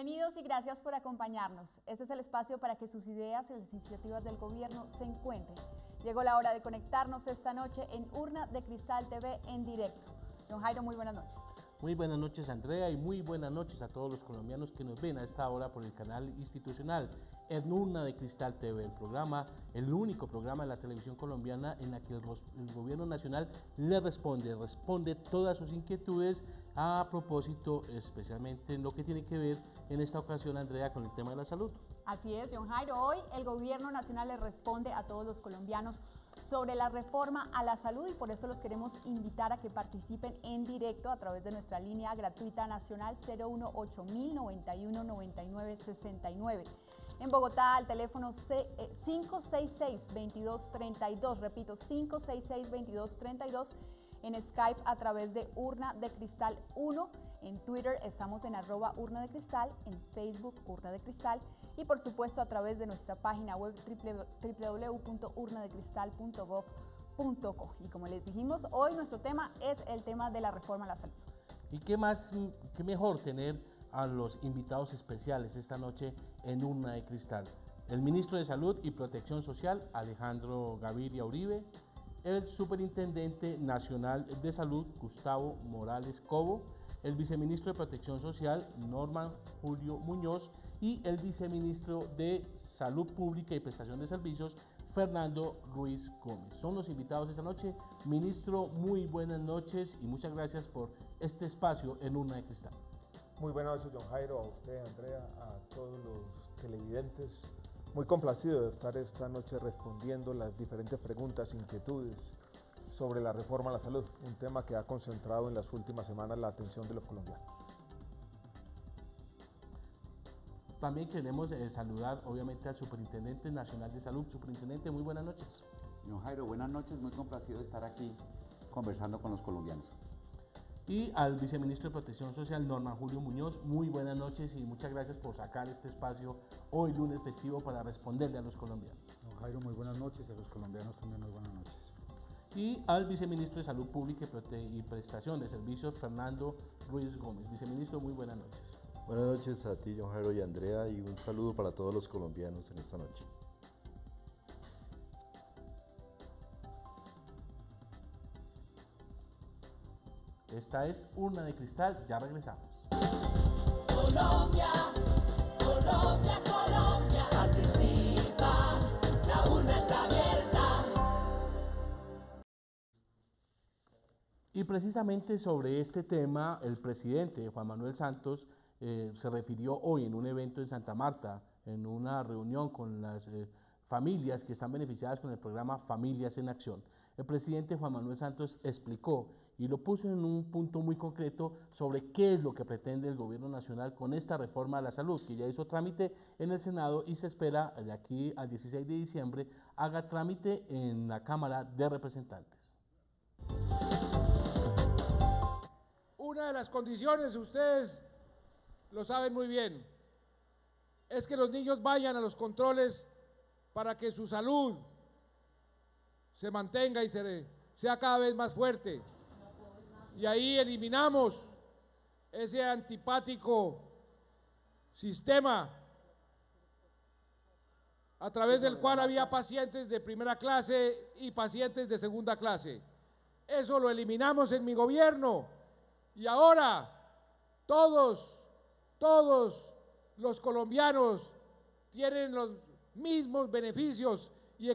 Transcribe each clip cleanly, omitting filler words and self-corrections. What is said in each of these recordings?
Bienvenidos y gracias por acompañarnos. Este es el espacio para que sus ideas y las iniciativas del gobierno se encuentren. Llegó la hora de conectarnos esta noche en Urna de Cristal TV en directo. Don Jairo, muy buenas noches. Muy buenas noches, Andrea, y muy buenas noches a todos los colombianos que nos ven a esta hora por el canal institucional en Urna de Cristal TV, el único programa de la televisión colombiana en la que el gobierno nacional le responde todas sus inquietudes a propósito, especialmente en lo que tiene que ver en esta ocasión, Andrea, con el tema de la salud. Así es, John Jairo, hoy el gobierno nacional le responde a todos los colombianos sobre la reforma a la salud y por eso los queremos invitar a que participen en directo a través de nuestra línea gratuita nacional 018-091-9969. En Bogotá, al teléfono 566-2232, repito, 566-2232. En Skype a través de Urna de Cristal 1, en Twitter estamos en @Urna de Cristal, en Facebook Urna de Cristal y por supuesto a través de nuestra página web www.urnadecristal.gov.co. Y como les dijimos, hoy nuestro tema es el tema de la reforma a la salud. Y qué mejor tener a los invitados especiales esta noche en Urna de Cristal. El ministro de Salud y Protección Social, Alejandro Gaviria Uribe, el Superintendente Nacional de Salud, Gustavo Morales Cobo, el Viceministro de Protección Social, Norman Julio Muñoz, y el Viceministro de Salud Pública y Prestación de Servicios, Fernando Ruiz Gómez. Son los invitados esta noche. Ministro, muy buenas noches y muchas gracias por este espacio en Urna de Cristal. Muy buenas noches, John Jairo, a usted, Andrea, a todos los televidentes. Muy complacido de estar esta noche respondiendo las diferentes preguntas, inquietudes sobre la reforma a la salud, un tema que ha concentrado en las últimas semanas la atención de los colombianos. También queremos saludar obviamente al Superintendente Nacional de Salud. Superintendente, muy buenas noches. Don Jairo, buenas noches, muy complacido de estar aquí conversando con los colombianos. Y al Viceministro de Protección Social, Norman Julio Muñoz, muy buenas noches y muchas gracias por sacar este espacio hoy lunes festivo para responderle a los colombianos. Don Jairo, muy buenas noches y a los colombianos también muy buenas noches. Y al Viceministro de Salud Pública y Prestación de Servicios, Fernando Ruiz Gómez. Viceministro, muy buenas noches. Buenas noches a ti, John Jairo y Andrea, y un saludo para todos los colombianos en esta noche. Esta es Urna de Cristal, ya regresamos. Colombia, Colombia, Colombia, participa, la urna está abierta. Y precisamente sobre este tema, el presidente Juan Manuel Santos se refirió hoy en un evento en Santa Marta, en una reunión con las familias que están beneficiadas con el programa Familias en Acción. El presidente Juan Manuel Santos explicó y lo puso en un punto muy concreto sobre qué es lo que pretende el gobierno nacional con esta reforma a la salud, que ya hizo trámite en el Senado y se espera de aquí al 16 de diciembre haga trámite en la Cámara de Representantes. Una de las condiciones, ustedes lo saben muy bien, es que los niños vayan a los controles para que su salud se mantenga y sea cada vez más fuerte. Y ahí eliminamos ese antipático sistema a través del cual había pacientes de primera clase y pacientes de segunda clase. Eso lo eliminamos en mi gobierno y ahora todos los colombianos tienen los mismos beneficios y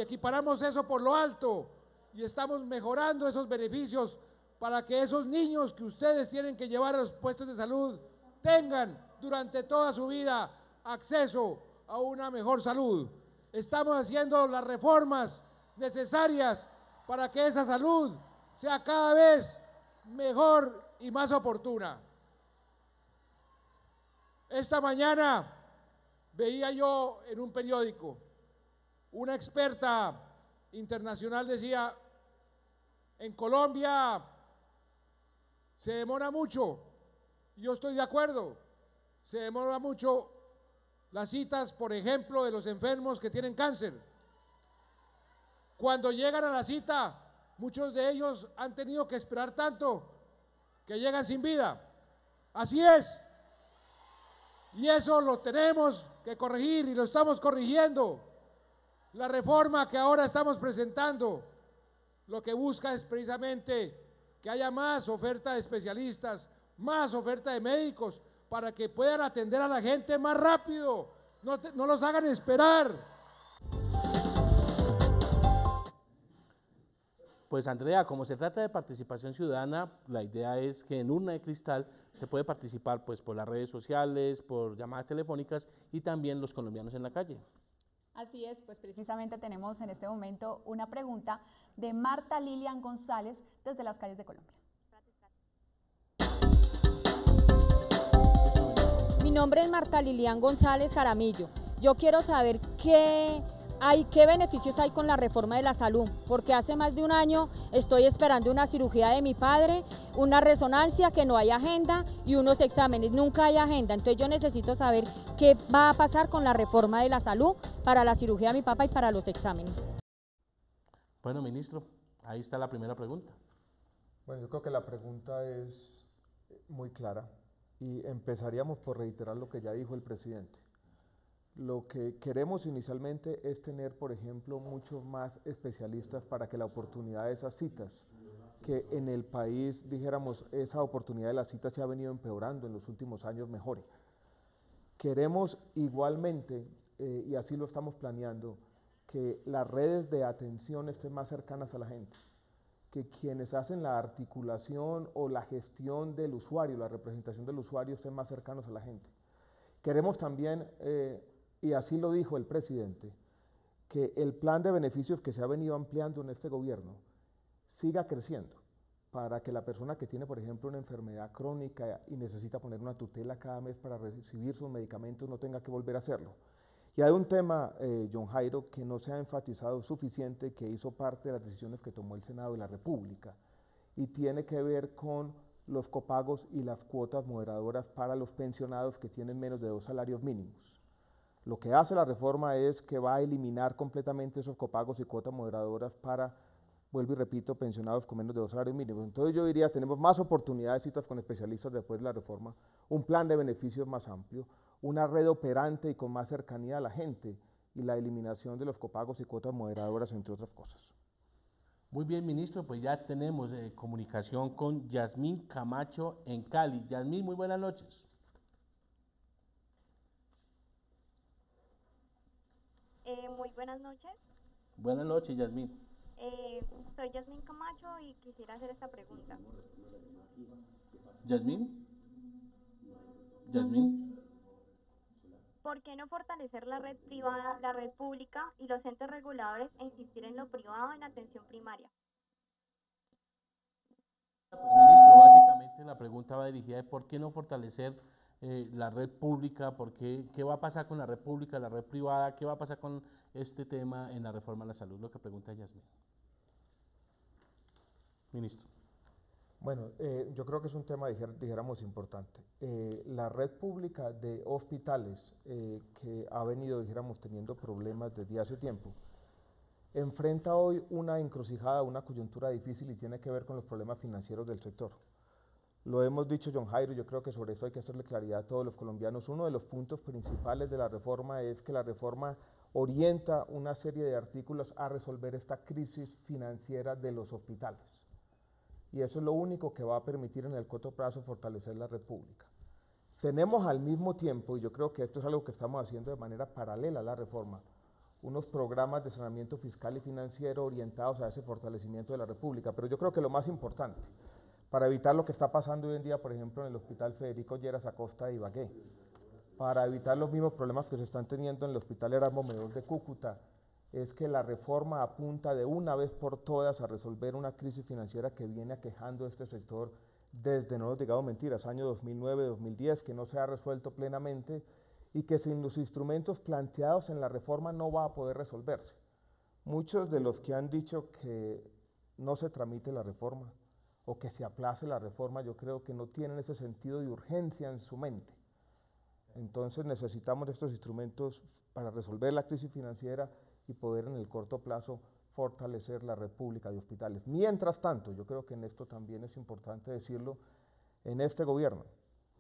equiparamos eso por lo alto y estamos mejorando esos beneficios para que esos niños que ustedes tienen que llevar a los puestos de salud tengan durante toda su vida acceso a una mejor salud. Estamos haciendo las reformas necesarias para que esa salud sea cada vez mejor y más oportuna. Esta mañana veía yo en un periódico, una experta internacional decía, en Colombia se demora mucho, yo estoy de acuerdo, se demora mucho las citas, por ejemplo, de los enfermos que tienen cáncer. Cuando llegan a la cita, muchos de ellos han tenido que esperar tanto que llegan sin vida. Así es. Y eso lo tenemos que corregir y lo estamos corrigiendo. La reforma que ahora estamos presentando lo que busca es precisamente que haya más oferta de especialistas, más oferta de médicos, para que puedan atender a la gente más rápido, no los hagan esperar. Pues Andrea, como se trata de participación ciudadana, la idea es que en Urna de Cristal se puede participar pues por las redes sociales, por llamadas telefónicas y también los colombianos en la calle. Así es, pues precisamente tenemos en este momento una pregunta de Marta Lilian González desde las calles de Colombia. Mi nombre es Marta Lilian González Jaramillo. Yo quiero saber qué beneficios hay con la reforma de la salud, porque hace más de un año estoy esperando una cirugía de mi padre, una resonancia, que no hay agenda y unos exámenes, nunca hay agenda. Entonces yo necesito saber qué va a pasar con la reforma de la salud para la cirugía de mi papá y para los exámenes. Bueno, ministro, ahí está la primera pregunta. Bueno, yo creo que la pregunta es muy clara y empezaríamos por reiterar lo que ya dijo el presidente. Lo que queremos inicialmente es tener, por ejemplo, muchos más especialistas para que la oportunidad de esas citas, que en el país, dijéramos, esa oportunidad de las citas se ha venido empeorando en los últimos años, mejore. Queremos igualmente, y así lo estamos planeando, que las redes de atención estén más cercanas a la gente, que quienes hacen la articulación o la gestión del usuario, la representación del usuario, estén más cercanos a la gente. Queremos también, y así lo dijo el presidente, que el plan de beneficios que se ha venido ampliando en este gobierno siga creciendo para que la persona que tiene, por ejemplo, una enfermedad crónica y necesita poner una tutela cada mes para recibir sus medicamentos no tenga que volver a hacerlo. Y hay un tema, John Jairo, que no se ha enfatizado suficiente, que hizo parte de las decisiones que tomó el Senado de la República y tiene que ver con los copagos y las cuotas moderadoras para los pensionados que tienen menos de 2 salarios mínimos. Lo que hace la reforma es que va a eliminar completamente esos copagos y cuotas moderadoras para, vuelvo y repito, pensionados con menos de 2 salarios mínimos. Entonces yo diría, tenemos más oportunidades, citas con especialistas después de la reforma, un plan de beneficios más amplio, una red operante y con más cercanía a la gente y la eliminación de los copagos y cuotas moderadoras, entre otras cosas. Muy bien, ministro, pues ya tenemos comunicación con Yasmín Camacho en Cali. Yasmín, muy buenas noches. Muy buenas noches. Buenas noches, Yasmín. Soy Yasmín Camacho y quisiera hacer esta pregunta. ¿Yasmín? ¿Yasmín? ¿Por qué no fortalecer la red privada, la red pública y los entes reguladores e insistir en lo privado en atención primaria? Pues ministro, básicamente la pregunta va dirigida de por qué no fortalecer la red pública, qué va a pasar con la red pública, la red privada, qué va a pasar con este tema en la reforma a la salud, lo que pregunta Yasmín. Ministro. Bueno, yo creo que es un tema, dijéramos, importante. La red pública de hospitales que ha venido, dijéramos, teniendo problemas desde hace tiempo, enfrenta hoy una encrucijada, una coyuntura difícil y tiene que ver con los problemas financieros del sector. Lo hemos dicho, John Jairo, yo creo que sobre eso hay que hacerle claridad a todos los colombianos. Uno de los puntos principales de la reforma es que la reforma orienta una serie de artículos a resolver esta crisis financiera de los hospitales. Y eso es lo único que va a permitir en el corto plazo fortalecer la red pública. Tenemos al mismo tiempo, y yo creo que esto es algo que estamos haciendo de manera paralela a la reforma, unos programas de saneamiento fiscal y financiero orientados a ese fortalecimiento de la República. Pero yo creo que lo más importante, para evitar lo que está pasando hoy en día, por ejemplo, en el Hospital Federico Lleras Acosta de Ibagué, para evitar los mismos problemas que se están teniendo en el Hospital Erasmo Medol de Cúcuta, es que la reforma apunta de una vez por todas a resolver una crisis financiera que viene aquejando este sector desde, no nos digamos mentiras, año 2009, 2010, que no se ha resuelto plenamente y que sin los instrumentos planteados en la reforma no va a poder resolverse. Muchos de los que han dicho que no se tramite la reforma o que se aplace la reforma, yo creo que no tienen ese sentido de urgencia en su mente. Entonces necesitamos estos instrumentos para resolver la crisis financiera y poder en el corto plazo fortalecer la red pública de hospitales. Mientras tanto, yo creo que en esto también es importante decirlo, en este gobierno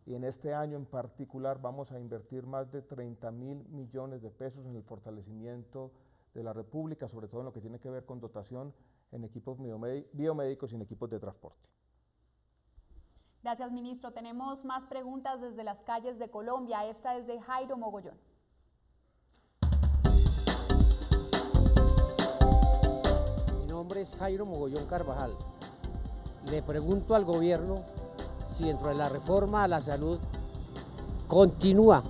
Y en este año en particular vamos a invertir más de 30.000 millones de pesos en el fortalecimiento de la República, sobre todo en lo que tiene que ver con dotación en equipos biomédicos y en equipos de transporte. Gracias, ministro. Tenemos más preguntas desde las calles de Colombia. Esta es de Jairo Mogollón. Mi nombre es Jairo Mogollón Carvajal. Le pregunto al gobierno si dentro de la reforma a la salud continúa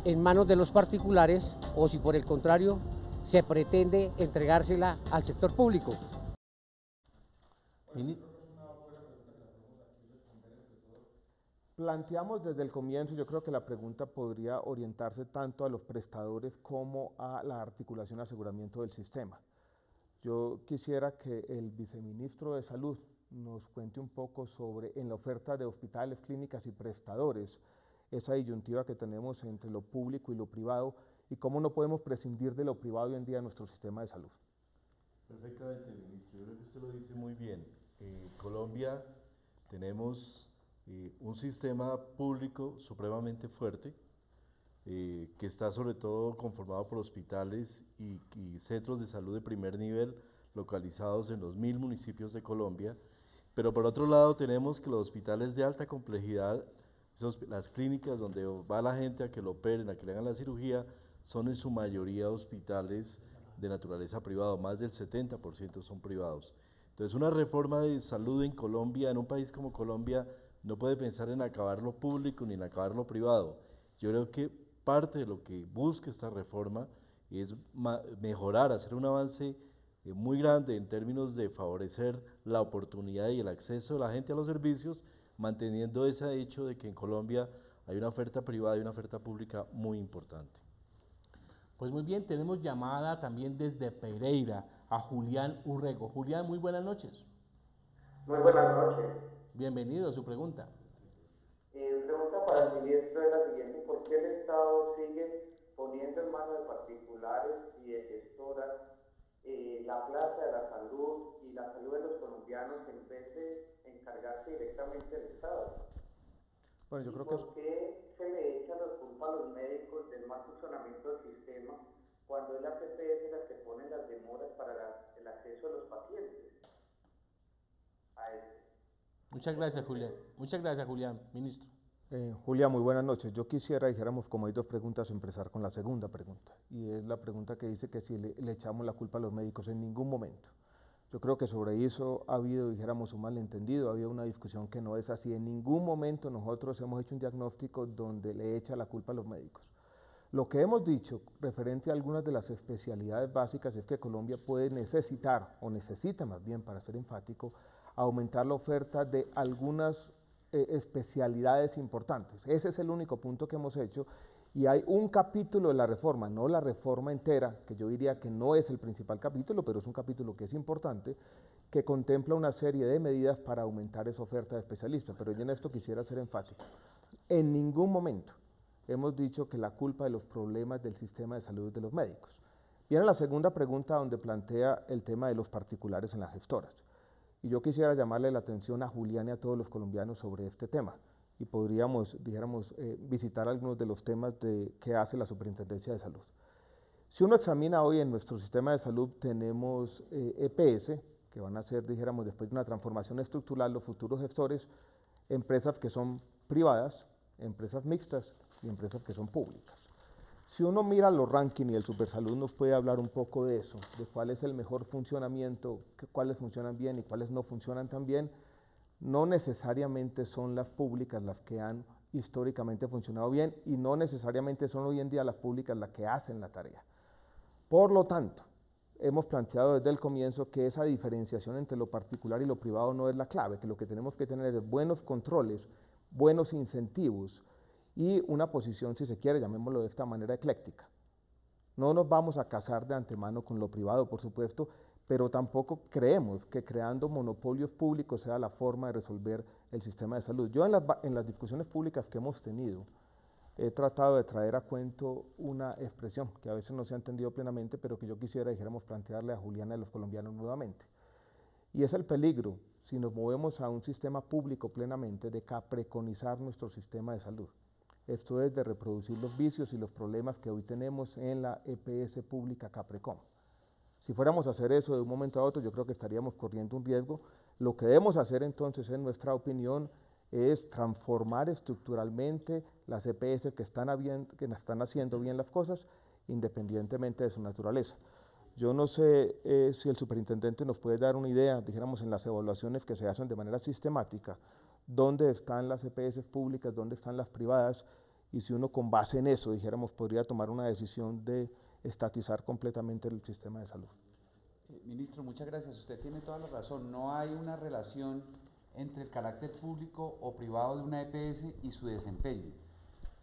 en manos de los particulares o si por el contrario se pretende entregársela al sector público. Planteamos desde el comienzo, yo creo que la pregunta podría orientarse tanto a los prestadores como a la articulación y aseguramiento del sistema. Yo quisiera que el viceministro de Salud nos cuente un poco sobre, en la oferta de hospitales, clínicas y prestadores, esa disyuntiva que tenemos entre lo público y lo privado y cómo no podemos prescindir de lo privado hoy en día en nuestro sistema de salud. Perfectamente, ministro. Yo creo que usted lo dice muy bien. En Colombia tenemos un sistema público supremamente fuerte, que está sobre todo conformado por hospitales y centros de salud de primer nivel localizados en los 1000 municipios de Colombia, pero por otro lado tenemos que los hospitales de alta complejidad, las clínicas donde va la gente a que lo operen, a que le hagan la cirugía, son en su mayoría hospitales de naturaleza privada, más del 70% son privados. Entonces una reforma de salud en Colombia, en un país como Colombia, no puede pensar en acabar lo público ni en acabar lo privado. Yo creo que parte de lo que busca esta reforma es mejorar, hacer un avance muy grande en términos de favorecer la oportunidad y el acceso de la gente a los servicios, manteniendo ese hecho de que en Colombia hay una oferta privada y una oferta pública muy importante. Pues muy bien, tenemos llamada también desde Pereira a Julián Urrego. Julián, muy buenas noches. Muy buenas noches. Bienvenido, su pregunta. Pregunta para el ministro es la siguiente: ¿por qué el Estado sigue poniendo en manos de particulares y de gestoras la plaza de la salud y la salud de los colombianos en vez de encargarse directamente del Estado? Bueno, yo creo ¿Por qué se le echa la culpa a los médicos del mal funcionamiento del sistema cuando es la CPS la que pone las demoras para el acceso de los pacientes a eso? Muchas gracias, Julián. Muchas gracias, Julián, ministro. Julián, muy buenas noches. Yo quisiera, dijéramos, como hay dos preguntas, empezar con la segunda pregunta. Y es la pregunta que dice que si le echamos la culpa a los médicos, en ningún momento. Yo creo que sobre eso ha habido, dijéramos, un malentendido, ha habido una discusión que no es así. En ningún momento nosotros hemos hecho un diagnóstico donde le echa la culpa a los médicos. Lo que hemos dicho referente a algunas de las especialidades básicas es que Colombia puede necesitar, o necesita más bien, para ser enfático, aumentar la oferta de algunas especialidades importantes. Ese es el único punto que hemos hecho, y hay un capítulo de la reforma, no la reforma entera, que yo diría que no es el principal capítulo, pero es un capítulo que es importante, que contempla una serie de medidas para aumentar esa oferta de especialistas. Pero yo en esto quisiera ser enfático. En ningún momento hemos dicho que la culpa de los problemas del sistema de salud es de los médicos. Viene la segunda pregunta, donde plantea el tema de los particulares en las gestoras. Y yo quisiera llamarle la atención a Julián y a todos los colombianos sobre este tema. Y podríamos, dijéramos, visitar algunos de los temas que hace la Superintendencia de Salud. Si uno examina hoy en nuestro sistema de salud, tenemos EPS, que van a ser, dijéramos, después de una transformación estructural, los futuros gestores, empresas que son privadas, empresas mixtas y empresas que son públicas. Si uno mira los rankings, y el Supersalud nos puede hablar un poco de eso, de cuál es el mejor funcionamiento, cuáles funcionan bien y cuáles no funcionan tan bien, no necesariamente son las públicas las que han históricamente funcionado bien, y no necesariamente son hoy en día las públicas las que hacen la tarea. Por lo tanto, hemos planteado desde el comienzo que esa diferenciación entre lo particular y lo privado no es la clave, que lo que tenemos que tener es buenos controles, buenos incentivos y una posición, si se quiere, llamémoslo de esta manera, ecléctica. No nos vamos a casar de antemano con lo privado, por supuesto, pero tampoco creemos que creando monopolios públicos sea la forma de resolver el sistema de salud. Yo en las discusiones públicas que hemos tenido he tratado de traer a cuento una expresión que a veces no se ha entendido plenamente, pero que yo quisiera, dijéramos, plantearle a Juliana y a los colombianos nuevamente. Y es el peligro, si nos movemos a un sistema público plenamente, de capreconizar nuestro sistema de salud. Esto es de reproducir los vicios y los problemas que hoy tenemos en la EPS pública Caprecom. Si fuéramos a hacer eso de un momento a otro, yo creo que estaríamos corriendo un riesgo. Lo que debemos hacer entonces, en nuestra opinión, es transformar estructuralmente las EPS que están haciendo bien las cosas, independientemente de su naturaleza. Yo no sé si el superintendente nos puede dar una idea, dijéramos, en las evaluaciones que se hacen de manera sistemática, dónde están las EPS públicas, dónde están las privadas, y si uno con base en eso, dijéramos, podría tomar una decisión de estatizar completamente el sistema de salud. Ministro, muchas gracias. Usted tiene toda la razón. No hay una relación entre el carácter público o privado de una EPS y su desempeño.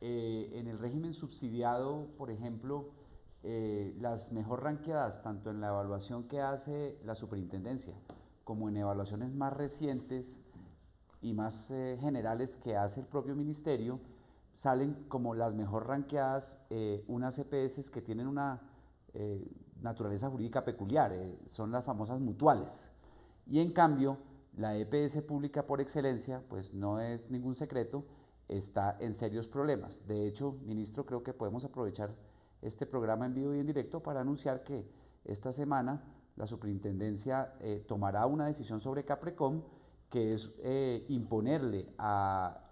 En el régimen subsidiado, por ejemplo, las mejor ranqueadas, tanto en la evaluación que hace la superintendencia, como en evaluaciones más recientes y más generales que hace el propio ministerio, salen como las mejor ranqueadas unas EPS que tienen una naturaleza jurídica peculiar, son las famosas mutuales. Y en cambio, la EPS pública por excelencia, pues no es ningún secreto, está en serios problemas. De hecho, ministro, creo que podemos aprovechar este programa en vivo y en directo para anunciar que esta semana la superintendencia tomará una decisión sobre Caprecom, que es imponerle a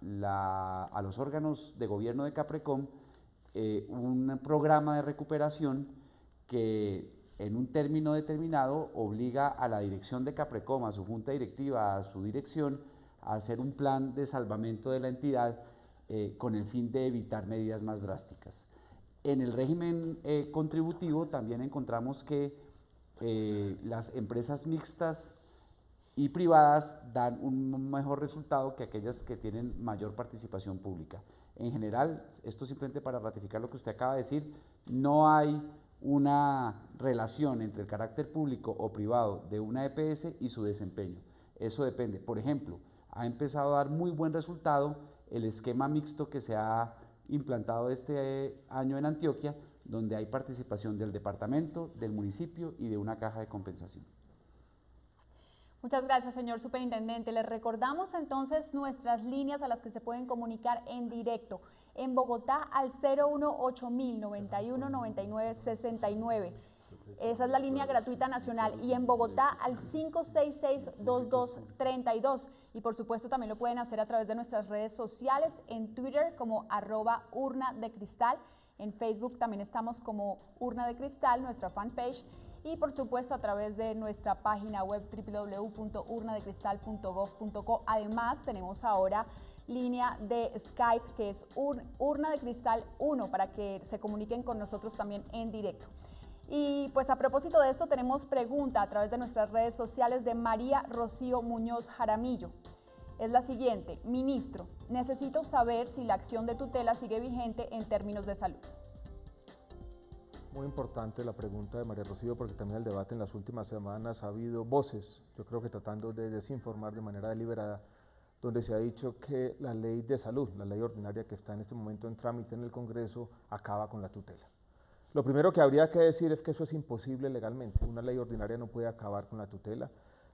los órganos de gobierno de Caprecom un programa de recuperación que en un término determinado obliga a la dirección de Caprecom, a su junta directiva, a su dirección, a hacer un plan de salvamento de la entidad con el fin de evitar medidas más drásticas. En el régimen contributivo también encontramos que las empresas mixtas y privadas dan un mejor resultado que aquellas que tienen mayor participación pública. En general, esto simplemente para ratificar lo que usted acaba de decir, no hay una relación entre el carácter público o privado de una EPS y su desempeño. Eso depende. Por ejemplo, ha empezado a dar muy buen resultado el esquema mixto que se ha implantado este año en Antioquia, donde hay participación del departamento, del municipio y de una caja de compensación. Muchas gracias, señor superintendente. Les recordamos entonces nuestras líneas a las que se pueden comunicar en directo. En Bogotá al 018.000 91 99 69. Esa es la línea gratuita nacional. Y en Bogotá al 566-2232. Y por supuesto también lo pueden hacer a través de nuestras redes sociales, en Twitter como @urnadecristal. En Facebook también estamos como Urna de Cristal, nuestra fanpage. Y por supuesto a través de nuestra página web www.urnadecristal.gov.co. Además tenemos ahora línea de Skype que es Urna de Cristal 1 para que se comuniquen con nosotros también en directo. Y pues a propósito de esto tenemos pregunta a través de nuestras redes sociales de María Rocío Muñoz Jaramillo. Es la siguiente: ministro, necesito saber si la acción de tutela sigue vigente en términos de salud. Muy importante la pregunta de María Rocío, porque también el debate en las últimas semanas ha habido voces, yo creo que tratando de desinformar de manera deliberada, donde se ha dicho que la ley de salud, la ley ordinaria que está en este momento en trámite en el Congreso, acaba con la tutela. Lo primero que habría que decir es que eso es imposible legalmente. Una ley ordinaria no puede acabar con la tutela.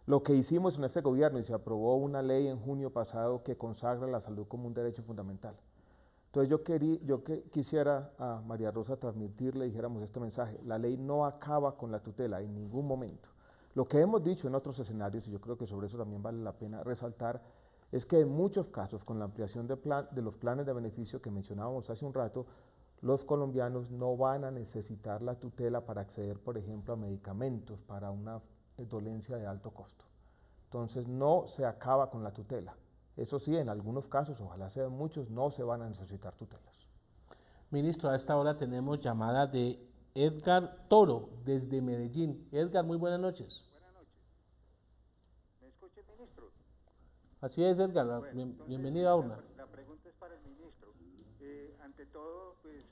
Lo que hicimos en este gobierno, y se aprobó una ley en junio pasado que consagra la salud como un derecho fundamental. Entonces yo quisiera a María Rosa transmitirle, dijéramos este mensaje: la ley no acaba con la tutela en ningún momento. Lo que hemos dicho en otros escenarios, y yo creo que sobre eso también vale la pena resaltar, es que en muchos casos, con la ampliación de los planes de beneficio que mencionábamos hace un rato, los colombianos no van a necesitar la tutela para acceder, por ejemplo, a medicamentos para una dolencia de alto costo. Entonces no se acaba con la tutela. Eso sí, en algunos casos, ojalá sean muchos, no se van a necesitar tutelas. Ministro, a esta hora tenemos llamada de Edgar Toro, desde Medellín. Edgar, muy buenas noches. Buenas noches. ¿Me escucha el ministro? Así es, Edgar, Bueno, bienvenido a Urna. La pregunta es para el ministro. Ante todo, pues,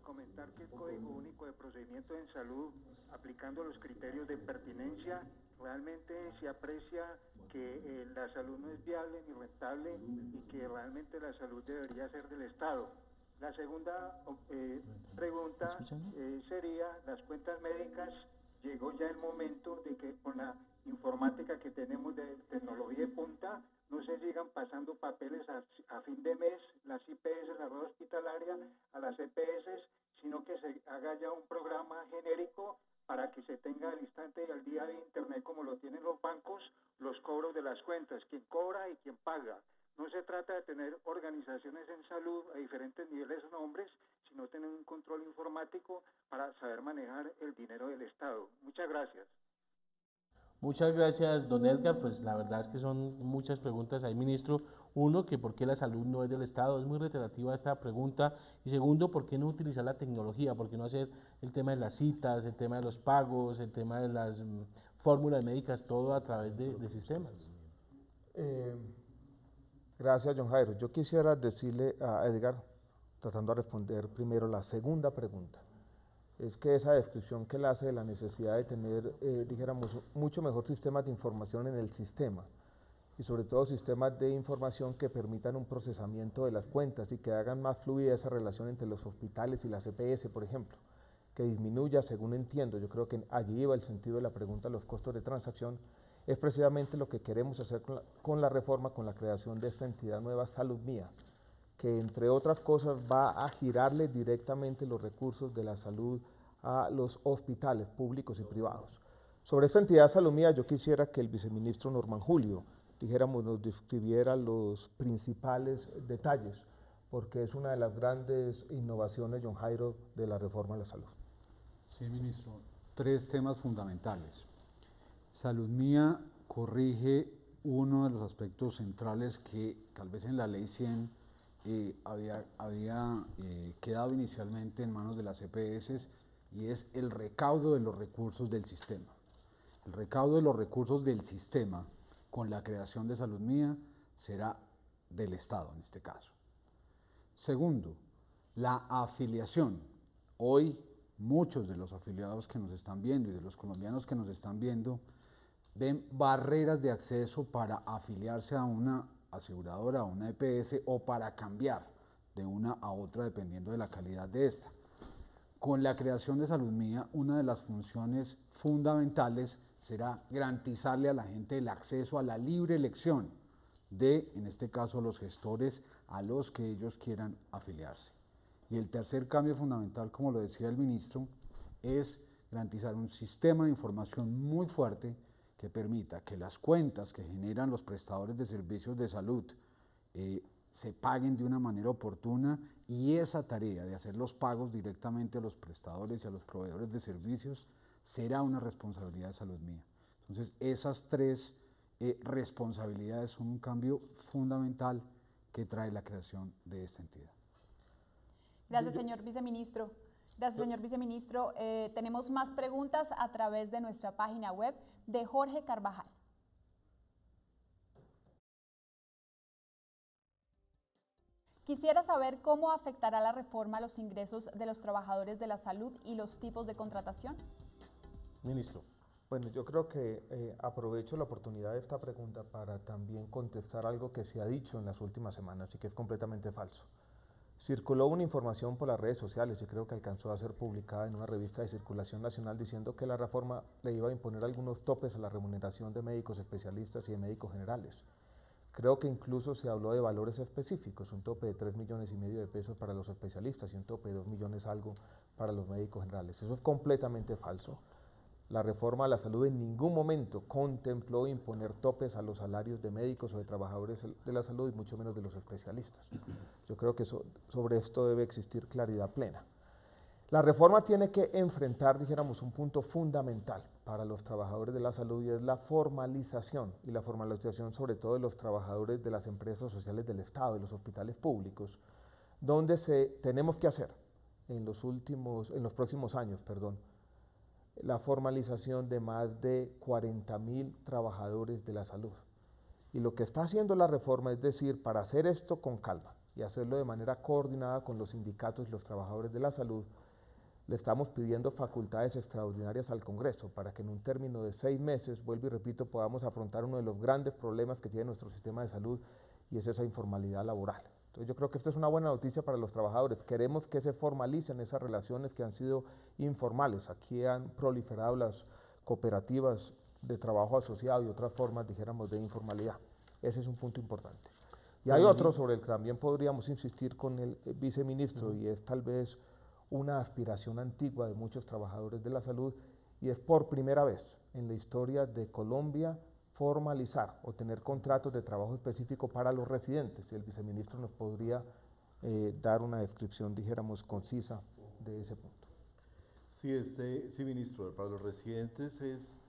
comentar que el Código Único de Procedimientos en Salud, aplicando los criterios de pertinencia, realmente se aprecia que la salud no es viable ni rentable y que realmente la salud debería ser del Estado. La segunda pregunta sería, las cuentas médicas, llegó ya el momento de que con la informática que tenemos de tecnología de punta, no se sigan pasando papeles a fin de mes, las IPS, la red hospitalaria, a las EPS, sino que se haga ya un programa genérico para que se tenga al instante y al día de Internet, como lo tienen los bancos, los cobros de las cuentas, quién cobra y quién paga. No se trata de tener organizaciones en salud a diferentes niveles o nombres, sino tener un control informático para saber manejar el dinero del Estado. Muchas gracias. Muchas gracias, don Edgar. Pues la verdad es que son muchas preguntas ahí, ministro. Uno, que por qué la salud no es del Estado, es muy reiterativa esta pregunta. Y segundo, por qué no utilizar la tecnología, por qué no hacer el tema de las citas, el tema de los pagos, el tema de las fórmulas médicas, todo a través de sistemas. Gracias, John Jairo. Yo quisiera decirle a Edgar, tratando de responder primero la segunda pregunta, es que esa descripción que él hace de la necesidad de tener, dijéramos, mucho mejor sistemas de información en el sistema, y sobre todo sistemas de información que permitan un procesamiento de las cuentas y que hagan más fluida esa relación entre los hospitales y las EPS, por ejemplo, que disminuya, según entiendo, yo creo que allí iba el sentido de la pregunta, los costos de transacción, es precisamente lo que queremos hacer con la reforma, con la creación de esta entidad nueva, Salud Mía, que entre otras cosas va a girarle directamente los recursos de la salud a los hospitales públicos y privados. Sobre esta entidad Salud Mía, yo quisiera que el viceministro Norman Julio, dijéramos, nos describiera los principales detalles, porque es una de las grandes innovaciones, John Jairo, de la reforma de la salud. Sí, ministro. 3 temas fundamentales. Salud Mía corrige uno de los aspectos centrales que tal vez en la ley 100 había quedado inicialmente en manos de las EPS, y es el recaudo de los recursos del sistema. El recaudo de los recursos del sistema con la creación de Salud Mía será del Estado en este caso. Segundo, la afiliación. Hoy muchos de los afiliados que nos están viendo y de los colombianos que nos están viendo ven barreras de acceso para afiliarse a una aseguradora, a una EPS, o para cambiar de una a otra dependiendo de la calidad de esta. Con la creación de Salud Mía, una de las funciones fundamentales será garantizarle a la gente el acceso a la libre elección de, en este caso, los gestores a los que ellos quieran afiliarse. Y el tercer cambio fundamental, como lo decía el ministro, es garantizar un sistema de información muy fuerte que permita que las cuentas que generan los prestadores de servicios de salud se paguen de una manera oportuna, y esa tarea de hacer los pagos directamente a los prestadores y a los proveedores de servicios será una responsabilidad de Salud Mía. Entonces, esas 3 responsabilidades son un cambio fundamental que trae la creación de esta entidad. Gracias, señor viceministro. Gracias, señor viceministro. Tenemos más preguntas a través de nuestra página web de Jorge Carvajal. Quisiera saber cómo afectará la reforma a los ingresos de los trabajadores de la salud y los tipos de contratación. Ministro. Bueno, yo creo que aprovecho la oportunidad de esta pregunta para también contestar algo que se ha dicho en las últimas semanas y que es completamente falso. Circuló una información por las redes sociales y creo que alcanzó a ser publicada en una revista de circulación nacional diciendo que la reforma le iba a imponer algunos topes a la remuneración de médicos especialistas y de médicos generales. Creo que incluso se habló de valores específicos, un tope de 3,5 millones de pesos para los especialistas y un tope de 2 millones algo para los médicos generales. Eso es completamente falso. La reforma a la salud en ningún momento contempló imponer topes a los salarios de médicos o de trabajadores de la salud y mucho menos de los especialistas. Yo creo que sobre esto debe existir claridad plena. La reforma tiene que enfrentar, dijéramos, un punto fundamental para los trabajadores de la salud y es la formalización, y la formalización sobre todo de los trabajadores de las empresas sociales del Estado, de los hospitales públicos, donde tenemos que hacer en los próximos años, la formalización de más de 40,000 trabajadores de la salud. Y lo que está haciendo la reforma es decir, para hacer esto con calma y hacerlo de manera coordinada con los sindicatos y los trabajadores de la salud, le estamos pidiendo facultades extraordinarias al Congreso para que en un término de 6 meses, vuelvo y repito, podamos afrontar uno de los grandes problemas que tiene nuestro sistema de salud, y es esa informalidad laboral. Entonces yo creo que esto es una buena noticia para los trabajadores. Queremos que se formalicen esas relaciones que han sido informales. Aquí han proliferado las cooperativas de trabajo asociado y otras formas, dijéramos, de informalidad. Ese es un punto importante. Y hay otro sobre el que también podríamos insistir con el viceministro, y es tal vez una aspiración antigua de muchos trabajadores de la salud, y es por primera vez en la historia de Colombia formalizar o tener contratos de trabajo específico para los residentes. Si el viceministro nos podría dar una descripción, dijéramos, concisa de ese punto. Sí, ministro, para los residentes es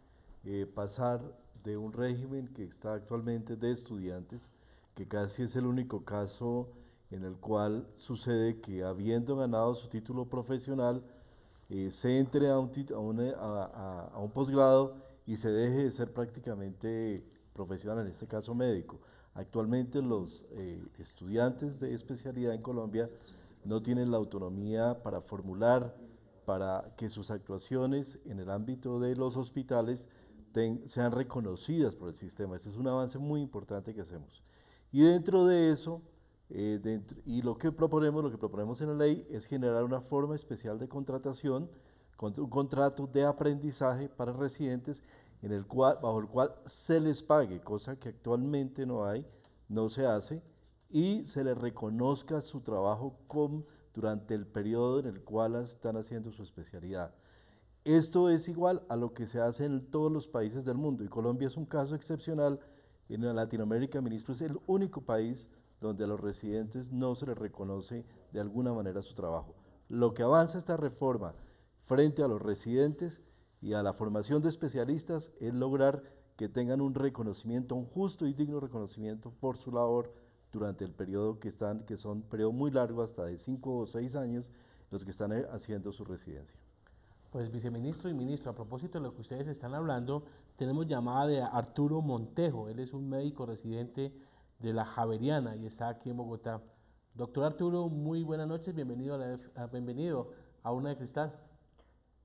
pasar de un régimen que está actualmente de estudiantes, que casi es el único caso en el cual sucede que habiendo ganado su título profesional, se entre a un posgrado y se deje de ser prácticamente profesional, en este caso médico. Actualmente los estudiantes de especialidad en Colombia no tienen la autonomía para formular, para que sus actuaciones en el ámbito de los hospitales sean reconocidas por el sistema. Este es un avance muy importante que hacemos. Y dentro de eso, lo que proponemos en la ley es generar una forma especial de contratación, un contrato de aprendizaje para residentes bajo el cual se les pague, cosa que actualmente no hay, no se hace, y se les reconozca su trabajo durante el periodo en el cual están haciendo su especialidad. Esto es igual a lo que se hace en todos los países del mundo, y Colombia es un caso excepcional. En Latinoamérica, ministro, es el único país donde a los residentes no se les reconoce de alguna manera su trabajo. Lo que avanza esta reforma frente a los residentes y a la formación de especialistas es lograr que tengan un reconocimiento, un justo y digno reconocimiento por su labor durante el periodo que son periodos muy largos, hasta de 5 o 6 años, los que están haciendo su residencia. Pues viceministro y ministro, a propósito de lo que ustedes están hablando, tenemos llamada de Arturo Montejo. Él es un médico residente de la Javeriana y está aquí en Bogotá. Doctor Arturo, muy buenas noches, bienvenido a Urna de Cristal.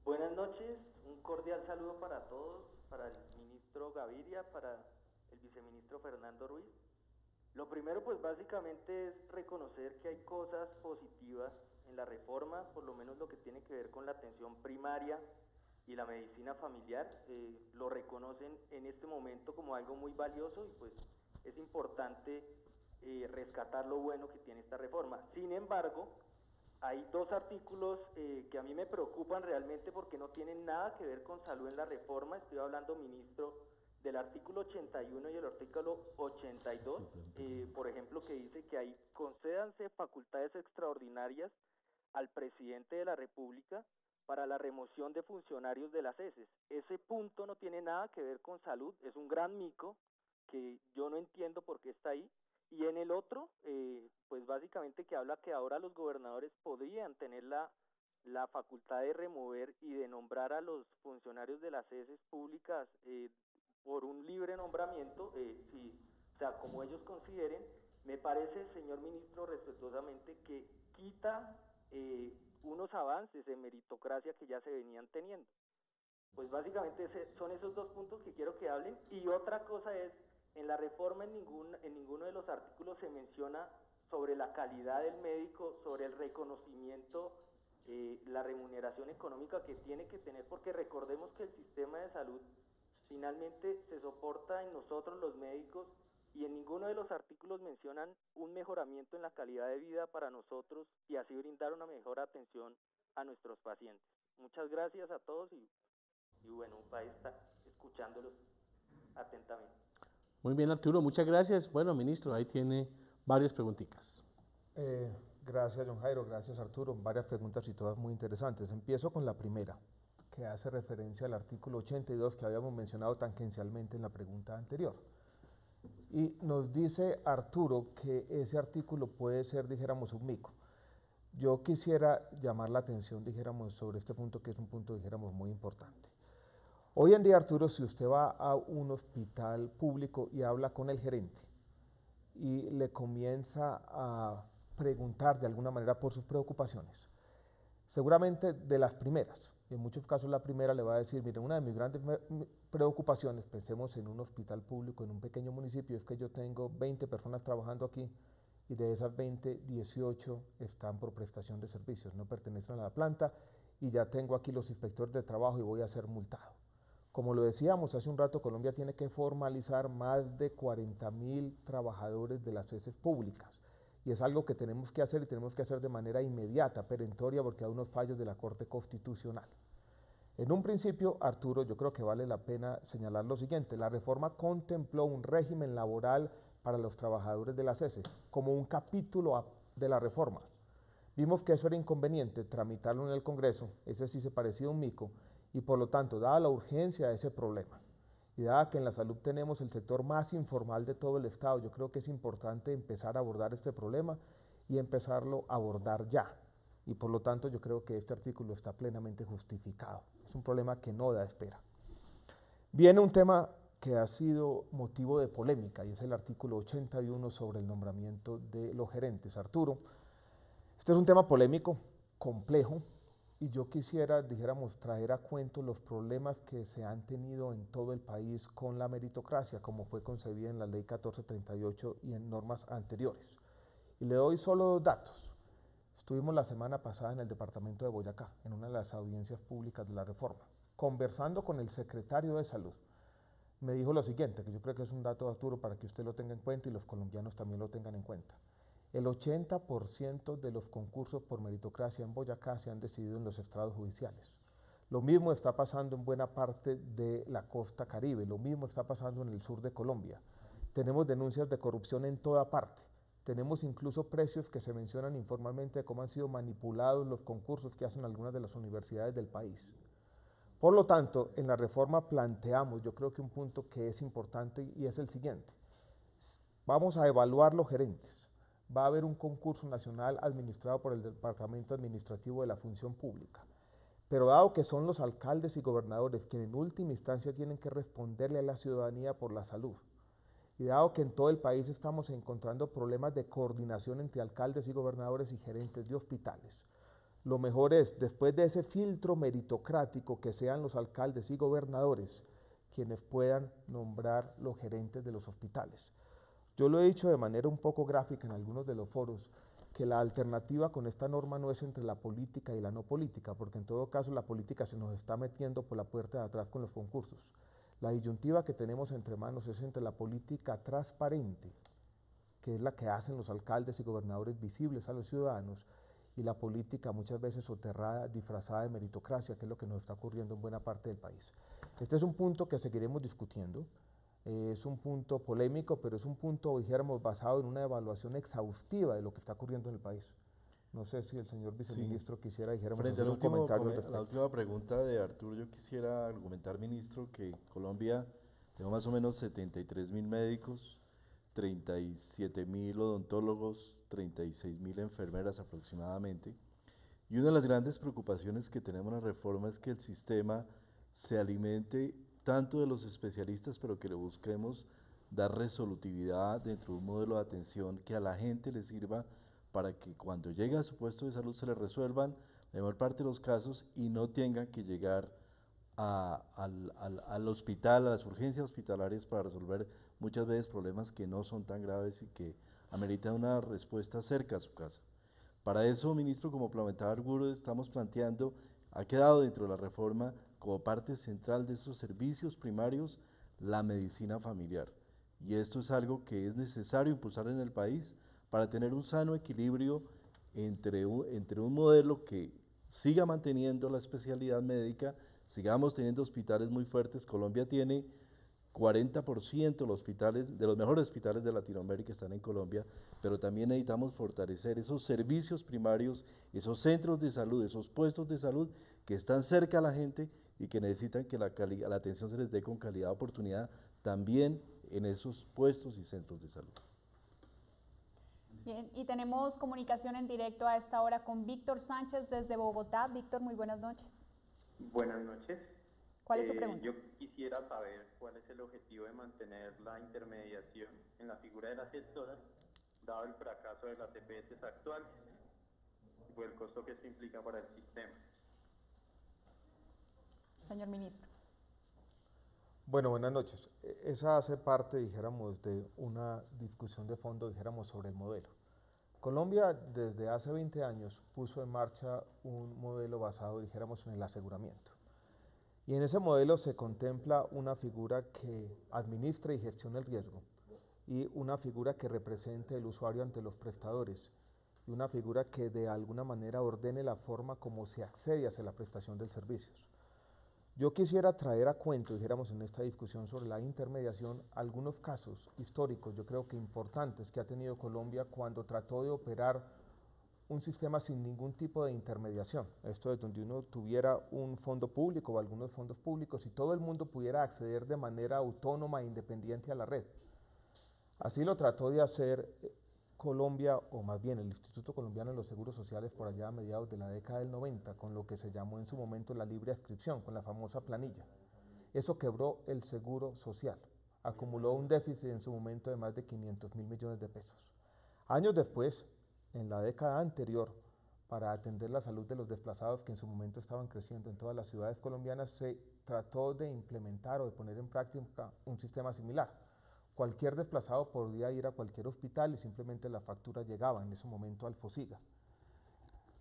Buenas noches, un cordial saludo para todos, para el ministro Gaviria, para el viceministro Fernando Ruiz. Lo primero, pues básicamente es reconocer que hay cosas positivas en la reforma, por lo menos lo que tiene que ver con la atención primaria y la medicina familiar, lo reconocen en este momento como algo muy valioso, y pues es importante rescatar lo bueno que tiene esta reforma. Sin embargo, hay dos artículos que a mí me preocupan realmente porque no tienen nada que ver con salud en la reforma. Estoy hablando, ministro, del artículo 81 y el artículo 82, por ejemplo, que dice que concédanse facultades extraordinarias al presidente de la República para la remoción de funcionarios de las ESES. Ese punto no tiene nada que ver con salud, es un gran mico que yo no entiendo por qué está ahí. Y en el otro, pues básicamente que habla que ahora los gobernadores podrían tener la facultad de remover y de nombrar a los funcionarios de las ESES públicas por un libre nombramiento, o sea, como ellos consideren. Me parece, señor ministro, respetuosamente, que quita unos avances de meritocracia que ya se venían teniendo. Pues básicamente son esos dos puntos que quiero que hablen. Y otra cosa es, en la reforma en ninguno de los artículos se menciona sobre la calidad del médico, sobre el reconocimiento, la remuneración económica que tiene que tener, porque recordemos que el sistema de salud finalmente se soporta en nosotros los médicos, y en ninguno de los artículos mencionan un mejoramiento en la calidad de vida para nosotros y así brindar una mejor atención a nuestros pacientes. Muchas gracias a todos y bueno, un país está escuchándolos atentamente. Muy bien, Arturo, muchas gracias. Bueno, ministro, ahí tiene varias preguntitas. Gracias, John Jairo, gracias, Arturo. Varias preguntas y todas muy interesantes. Empiezo con la primera, que hace referencia al artículo 82 que habíamos mencionado tangencialmente en la pregunta anterior. Y nos dice Arturo que ese artículo puede ser, dijéramos, un mico. Yo quisiera llamar la atención, dijéramos, sobre este punto, que es un punto, dijéramos, muy importante. Hoy en día, Arturo, si usted va a un hospital público y habla con el gerente y le comienza a preguntar de alguna manera por sus preocupaciones, seguramente de las primeras, y en muchos casos la primera le va a decir, mire, una de mis grandes preocupaciones, pensemos en un hospital público, en un pequeño municipio, es que yo tengo 20 personas trabajando aquí y de esas 20, 18 están por prestación de servicios, no pertenecen a la planta y ya tengo aquí los inspectores de trabajo y voy a ser multado. Como lo decíamos hace un rato, Colombia tiene que formalizar más de 40.000 trabajadores de las ESES públicas. Y es algo que tenemos que hacer y tenemos que hacer de manera inmediata, perentoria, porque hay unos fallos de la Corte Constitucional. En un principio, Arturo, yo creo que vale la pena señalar lo siguiente: la reforma contempló un régimen laboral para los trabajadores de las ESES como un capítulo de la reforma. Vimos que eso era inconveniente, tramitarlo en el Congreso, ese sí se parecía a un mico, y por lo tanto, dada la urgencia de ese problema, y dada que en la salud tenemos el sector más informal de todo el Estado, yo creo que es importante empezar a abordar este problema y empezarlo a abordar ya. Y por lo tanto, yo creo que este artículo está plenamente justificado. Es un problema que no da espera. Viene un tema que ha sido motivo de polémica, y es el artículo 81 sobre el nombramiento de los gerentes. Arturo, este es un tema polémico, complejo, y yo quisiera, dijéramos, traer a cuento los problemas que se han tenido en todo el país con la meritocracia, como fue concebida en la Ley 1438 y en normas anteriores. Y le doy solo 2 datos. Estuvimos la semana pasada en el departamento de Boyacá, en una de las audiencias públicas de la reforma, conversando con el secretario de Salud. Me dijo lo siguiente, que yo creo que es un dato, Arturo, para que usted lo tenga en cuenta y los colombianos también lo tengan en cuenta. El 80% de los concursos por meritocracia en Boyacá se han decidido en los estrados judiciales. Lo mismo está pasando en buena parte de la costa Caribe, lo mismo está pasando en el sur de Colombia. Tenemos denuncias de corrupción en toda parte. Tenemos incluso precios que se mencionan informalmente de cómo han sido manipulados los concursos que hacen algunas de las universidades del país. Por lo tanto, en la reforma planteamos, yo creo que un punto que es importante y es el siguiente. Vamos a evaluar los gerentes. Va a haber un concurso nacional administrado por el Departamento Administrativo de la Función Pública. Pero dado que son los alcaldes y gobernadores quienes en última instancia tienen que responderle a la ciudadanía por la salud, y dado que en todo el país estamos encontrando problemas de coordinación entre alcaldes y gobernadores y gerentes de hospitales, lo mejor es, después de ese filtro meritocrático, que sean los alcaldes y gobernadores quienes puedan nombrar los gerentes de los hospitales. Yo lo he dicho de manera un poco gráfica en algunos de los foros, que la alternativa con esta norma no es entre la política y la no política, porque en todo caso la política se nos está metiendo por la puerta de atrás con los concursos. La disyuntiva que tenemos entre manos es entre la política transparente, que es la que hacen los alcaldes y gobernadores visibles a los ciudadanos, y la política muchas veces soterrada, disfrazada de meritocracia, que es lo que nos está ocurriendo en buena parte del país. Este es un punto que seguiremos discutiendo. Es un punto polémico, pero es un punto, dijéramos, basado en una evaluación exhaustiva de lo que está ocurriendo en el país. No sé si el señor viceministro quisiera, dijéramos, hacer un comentario al respecto. La última pregunta de Arturo, yo quisiera argumentar, ministro, que Colombia tiene más o menos 73.000 médicos, 37.000 odontólogos, 36.000 enfermeras aproximadamente. Y una de las grandes preocupaciones que tenemos en la reforma es que el sistema se alimente tanto de los especialistas, pero que le busquemos dar resolutividad dentro de un modelo de atención que a la gente le sirva para que cuando llegue a su puesto de salud se le resuelvan la mayor parte de los casos y no tengan que llegar al hospital, a las urgencias hospitalarias para resolver muchas veces problemas que no son tan graves y que ameritan una respuesta cerca a su casa. Para eso, ministro, como planteaba Arturo, estamos planteando, ha quedado dentro de la reforma como parte central de esos servicios primarios, la medicina familiar. Y esto es algo que es necesario impulsar en el país para tener un sano equilibrio entre un modelo que siga manteniendo la especialidad médica, sigamos teniendo hospitales muy fuertes. Colombia tiene 40% de los mejores hospitales de Latinoamérica están en Colombia, pero también necesitamos fortalecer esos servicios primarios, esos centros de salud, esos puestos de salud que están cerca a la gente y que necesitan que la atención se les dé con calidad de oportunidad también en esos puestos y centros de salud. Bien, y tenemos comunicación en directo a esta hora con Víctor Sánchez desde Bogotá. Víctor, muy buenas noches. Buenas noches. ¿Cuál es su pregunta? Yo quisiera saber cuál es el objetivo de mantener la intermediación en la figura de las gestoras, dado el fracaso de las EPS actuales y el costo que esto implica para el sistema. Señor ministro. Bueno, buenas noches. Esa hace parte, dijéramos, de una discusión de fondo, dijéramos, sobre el modelo. Colombia, desde hace 20 años, puso en marcha un modelo basado, dijéramos, en el aseguramiento. Y en ese modelo se contempla una figura que administre y gestione el riesgo, y una figura que represente el usuario ante los prestadores, y una figura que de alguna manera ordene la forma como se accede hacia la prestación de servicios. Yo quisiera traer a cuento, dijéramos en esta discusión sobre la intermediación, algunos casos históricos, yo creo que importantes, que ha tenido Colombia cuando trató de operar un sistema sin ningún tipo de intermediación. Esto es donde uno tuviera un fondo público o algunos fondos públicos y todo el mundo pudiera acceder de manera autónoma e independiente a la red. Así lo trató de hacer Colombia, o más bien el Instituto Colombiano de los Seguros Sociales por allá a mediados de la década del 90, con lo que se llamó en su momento la libre adscripción, con la famosa planilla. Eso quebró el seguro social, acumuló un déficit en su momento de más de 500.000 millones de pesos. Años después, en la década anterior, para atender la salud de los desplazados que en su momento estaban creciendo en todas las ciudades colombianas, se trató de implementar o de poner en práctica un sistema similar. Cualquier desplazado podía ir a cualquier hospital y simplemente la factura llegaba en ese momento al FOSIGA.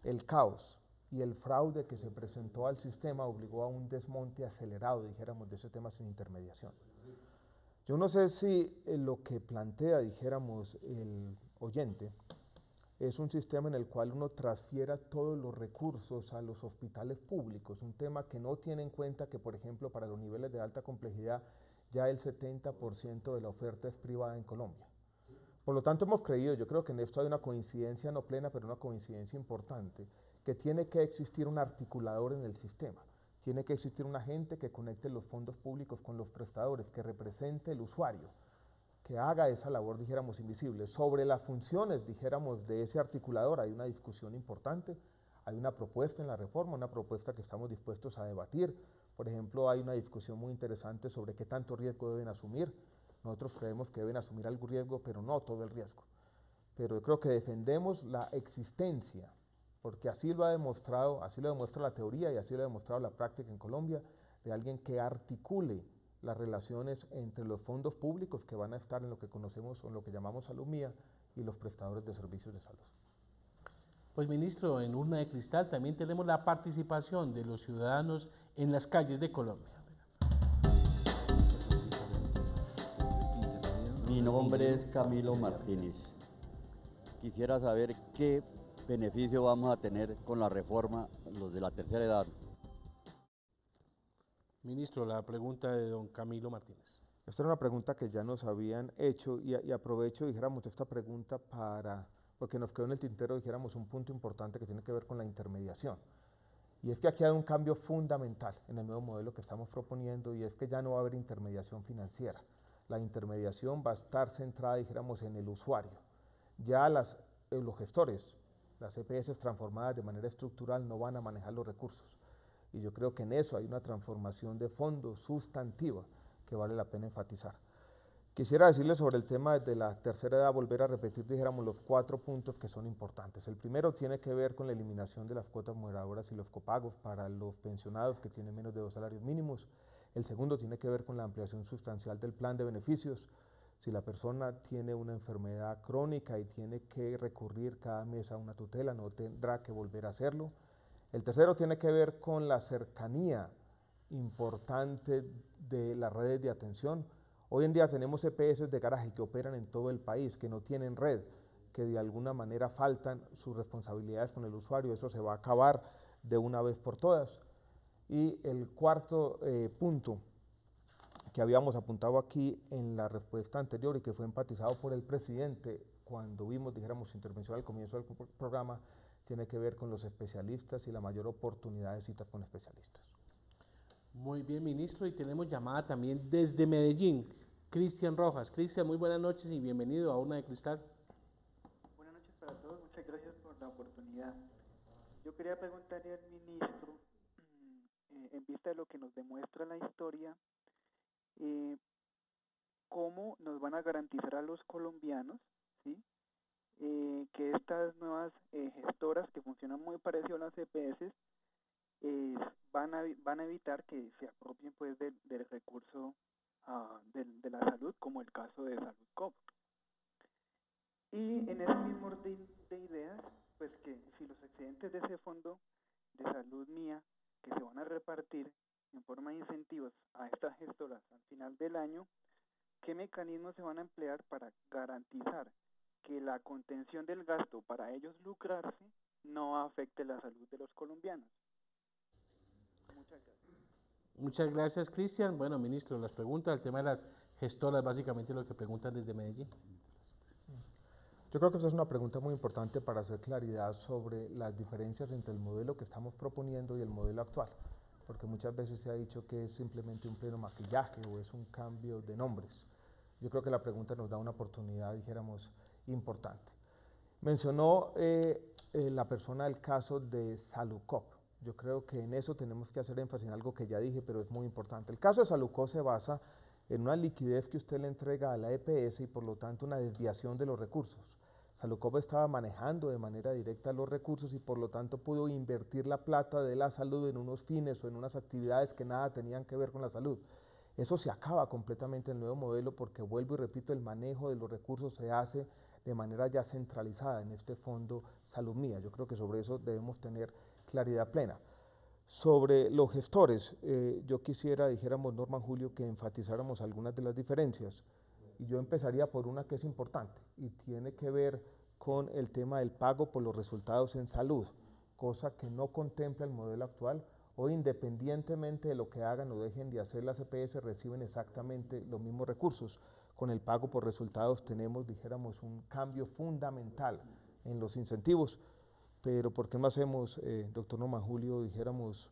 El caos y el fraude que se presentó al sistema obligó a un desmonte acelerado, dijéramos, de ese tema sin intermediación. Yo no sé si lo que plantea, dijéramos, el oyente, es un sistema en el cual uno transfiera todos los recursos a los hospitales públicos, un tema que no tiene en cuenta que, por ejemplo, para los niveles de alta complejidad, ya el 70% de la oferta es privada en Colombia. Por lo tanto, hemos creído, yo creo que en esto hay una coincidencia no plena, pero una coincidencia importante, que tiene que existir un articulador en el sistema, tiene que existir un agente que conecte los fondos públicos con los prestadores, que represente el usuario, que haga esa labor, dijéramos, invisible. Sobre las funciones, dijéramos, de ese articulador hay una discusión importante, hay una propuesta en la reforma, una propuesta que estamos dispuestos a debatir. Por ejemplo, hay una discusión muy interesante sobre qué tanto riesgo deben asumir. Nosotros creemos que deben asumir algún riesgo, pero no todo el riesgo. Pero yo creo que defendemos la existencia, porque así lo ha demostrado, así lo demuestra la teoría y así lo ha demostrado la práctica en Colombia, de alguien que articule las relaciones entre los fondos públicos que van a estar en lo que conocemos o en lo que llamamos salud mía y los prestadores de servicios de salud. Pues ministro, en Urna de Cristal también tenemos la participación de los ciudadanos en las calles de Colombia. Mi nombre es Camilo Martínez. Quisiera saber qué beneficio vamos a tener con la reforma los de la tercera edad. Ministro, la pregunta de don Camilo Martínez. Esta era una pregunta que ya nos habían hecho y aprovecho, dijéramos, esta pregunta porque nos quedó en el tintero, dijéramos, un punto importante que tiene que ver con la intermediación. Y es que aquí hay un cambio fundamental en el nuevo modelo que estamos proponiendo, y es que ya no va a haber intermediación financiera. La intermediación va a estar centrada, dijéramos, en el usuario. Ya los gestores, las EPS transformadas de manera estructural, no van a manejar los recursos. Y yo creo que en eso hay una transformación de fondo sustantiva que vale la pena enfatizar. Quisiera decirles sobre el tema de la tercera edad, volver a repetir, dijéramos, los 4 puntos que son importantes. El primero tiene que ver con la eliminación de las cuotas moderadoras y los copagos para los pensionados que tienen menos de 2 salarios mínimos. El segundo tiene que ver con la ampliación sustancial del plan de beneficios. Si la persona tiene una enfermedad crónica y tiene que recurrir cada mes a una tutela, no tendrá que volver a hacerlo. El tercero tiene que ver con la cercanía importante de las redes de atención. Hoy en día tenemos EPS de garaje que operan en todo el país, que no tienen red, que de alguna manera faltan sus responsabilidades con el usuario. Eso se va a acabar de una vez por todas. Y el cuarto punto que habíamos apuntado aquí en la respuesta anterior y que fue enfatizado por el presidente cuando vimos, dijéramos, su intervención al comienzo del programa, tiene que ver con los especialistas y la mayor oportunidad de citas con especialistas. Muy bien, ministro, y tenemos llamada también desde Medellín, Cristian Rojas. Cristian, muy buenas noches y bienvenido a Urna de Cristal. Buenas noches para todos, muchas gracias por la oportunidad. Yo quería preguntarle al ministro, en vista de lo que nos demuestra la historia, ¿cómo nos van a garantizar a los colombianos, ¿sí?, que estas nuevas gestoras que funcionan muy parecido a las EPS van a evitar que se apropien pues del recurso de la salud, como el caso de Salud? Y en ese mismo orden de ideas, pues que si los excedentes de ese fondo de salud mía que se van a repartir en forma de incentivos a estas gestoras al final del año, ¿qué mecanismos se van a emplear para garantizar que la contención del gasto para ellos lucrarse no afecte la salud de los colombianos? Muchas gracias. Muchas gracias, Cristian. Bueno, ministro, las preguntas, el tema de las gestoras, básicamente lo que preguntan desde Medellín. Yo creo que esa es una pregunta muy importante para hacer claridad sobre las diferencias entre el modelo que estamos proponiendo y el modelo actual, porque muchas veces se ha dicho que es simplemente un pleno maquillaje o es un cambio de nombres. Yo creo que la pregunta nos da una oportunidad, dijéramos, importante. Mencionó la persona el caso de Salucop. Yo creo que en eso tenemos que hacer énfasis en algo que ya dije, pero es muy importante. El caso de Salucop se basa en una liquidez que usted le entrega a la EPS y por lo tanto una desviación de los recursos. Salucop estaba manejando de manera directa los recursos y por lo tanto pudo invertir la plata de la salud en unos fines o en unas actividades que nada tenían que ver con la salud. Eso se acaba completamente en el nuevo modelo porque, vuelvo y repito, el manejo de los recursos se hace de manera ya centralizada en este fondo Salud Mía. Yo creo que sobre eso debemos tener claridad plena. Sobre los gestores, yo quisiera, dijéramos, Norman, Julio, que enfatizáramos algunas de las diferencias. Y yo empezaría por una que es importante y tiene que ver con el tema del pago por los resultados en salud, cosa que no contempla el modelo actual. Hoy, independientemente de lo que hagan o dejen de hacer, las EPS reciben exactamente los mismos recursos. Con el pago por resultados tenemos, dijéramos, un cambio fundamental en los incentivos. Pero ¿por qué no hacemos, doctor Norman, Julio, dijéramos,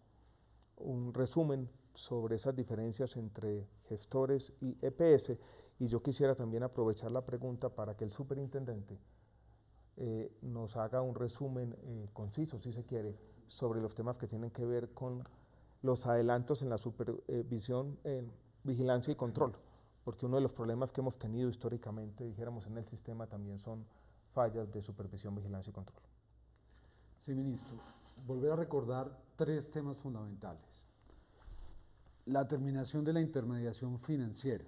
un resumen sobre esas diferencias entre gestores y EPS? Y yo quisiera también aprovechar la pregunta para que el superintendente nos haga un resumen conciso, si se quiere, sobre los temas que tienen que ver con los adelantos en la supervisión, vigilancia y control, porque uno de los problemas que hemos tenido históricamente, dijéramos, en el sistema también son fallas de supervisión, vigilancia y control. Sí, ministro. Volver a recordar 3 temas fundamentales. La terminación de la intermediación financiera.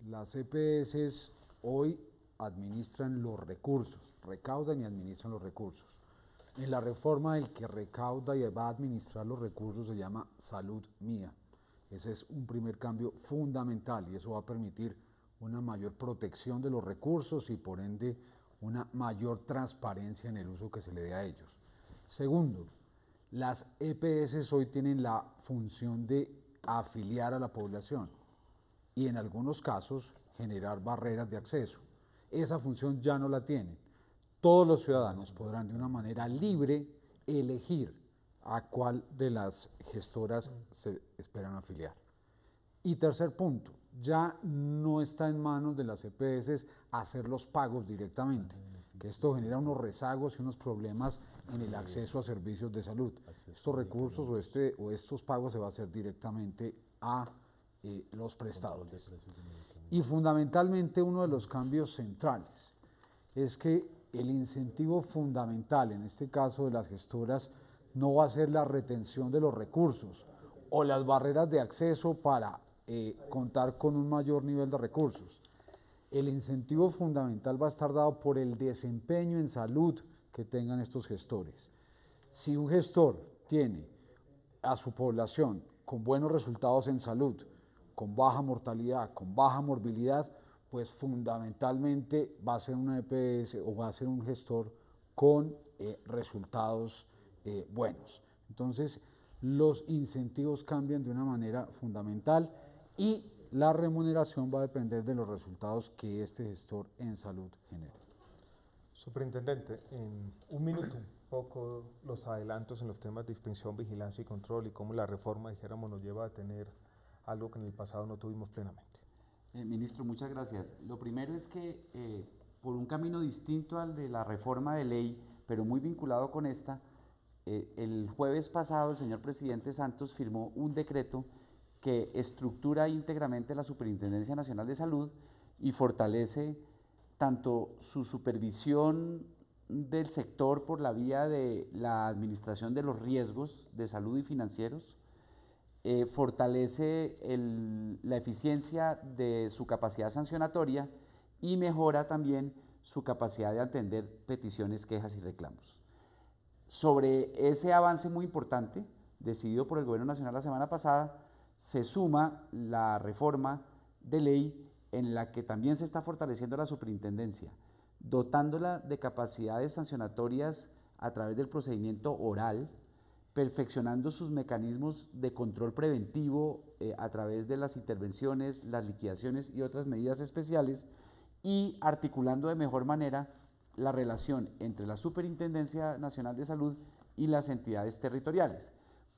Las EPS hoy administran los recursos, recaudan y administran los recursos. En la reforma, el que recauda y va a administrar los recursos se llama Salud Mía. Ese es un primer cambio fundamental y eso va a permitir una mayor protección de los recursos y por ende una mayor transparencia en el uso que se le dé a ellos. Segundo, las EPS hoy tienen la función de afiliar a la población y en algunos casos generar barreras de acceso. Esa función ya no la tienen. Todos los ciudadanos podrán de una manera libre elegir a cuál de las gestoras se esperan afiliar. Y tercer punto, ya no está en manos de las EPS hacer los pagos directamente, que esto genera unos rezagos y unos problemas en el acceso a servicios de salud. Estos recursos o estos pagos se va a hacer directamente a los prestadores. Y fundamentalmente uno de los cambios centrales es que el incentivo fundamental, en este caso de las gestoras, no va a ser la retención de los recursos o las barreras de acceso para contar con un mayor nivel de recursos. El incentivo fundamental va a estar dado por el desempeño en salud que tengan estos gestores. Si un gestor tiene a su población con buenos resultados en salud, con baja mortalidad, con baja morbilidad, pues fundamentalmente va a ser una EPS o va a ser un gestor con resultados buenos. Entonces, los incentivos cambian de una manera fundamental y la remuneración va a depender de los resultados que este gestor en salud genere. Superintendente, en un minuto, un poco los adelantos en los temas de inspección, vigilancia y control y cómo la reforma, dijéramos, nos lleva a tener algo que en el pasado no tuvimos plenamente. Ministro, muchas gracias. Lo primero es que por un camino distinto al de la reforma de ley, pero muy vinculado con esta, el jueves pasado el señor presidente Santos firmó un decreto que estructura íntegramente la Superintendencia Nacional de Salud y fortalece tanto su supervisión del sector por la vía de la administración de los riesgos de salud y financieros, fortalece la eficiencia de su capacidad sancionatoria y mejora también su capacidad de atender peticiones, quejas y reclamos. Sobre ese avance muy importante, decidido por el Gobierno Nacional la semana pasada, se suma la reforma de ley en la que también se está fortaleciendo la superintendencia, dotándola de capacidades sancionatorias a través del procedimiento oral, perfeccionando sus mecanismos de control preventivo a través de las intervenciones, las liquidaciones y otras medidas especiales, y articulando de mejor manera la relación entre la Superintendencia Nacional de Salud y las entidades territoriales.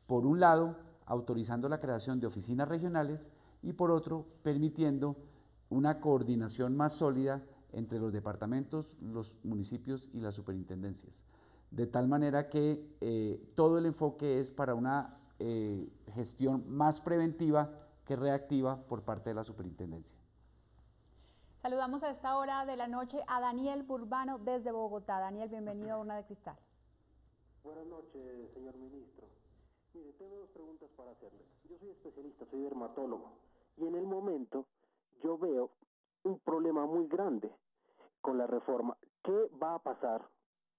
Por un lado, autorizando la creación de oficinas regionales y por otro, permitiendo una coordinación más sólida entre los departamentos, los municipios y las superintendencias. De tal manera que todo el enfoque es para una gestión más preventiva que reactiva por parte de la superintendencia. Saludamos a esta hora de la noche a Daniel Burbano desde Bogotá. Daniel, bienvenido a Urna de Cristal. Buenas noches, señor ministro. Mire, tengo dos preguntas para hacerle. Yo soy especialista, soy dermatólogo, y en el momento yo veo un problema muy grande con la reforma. ¿Qué va a pasar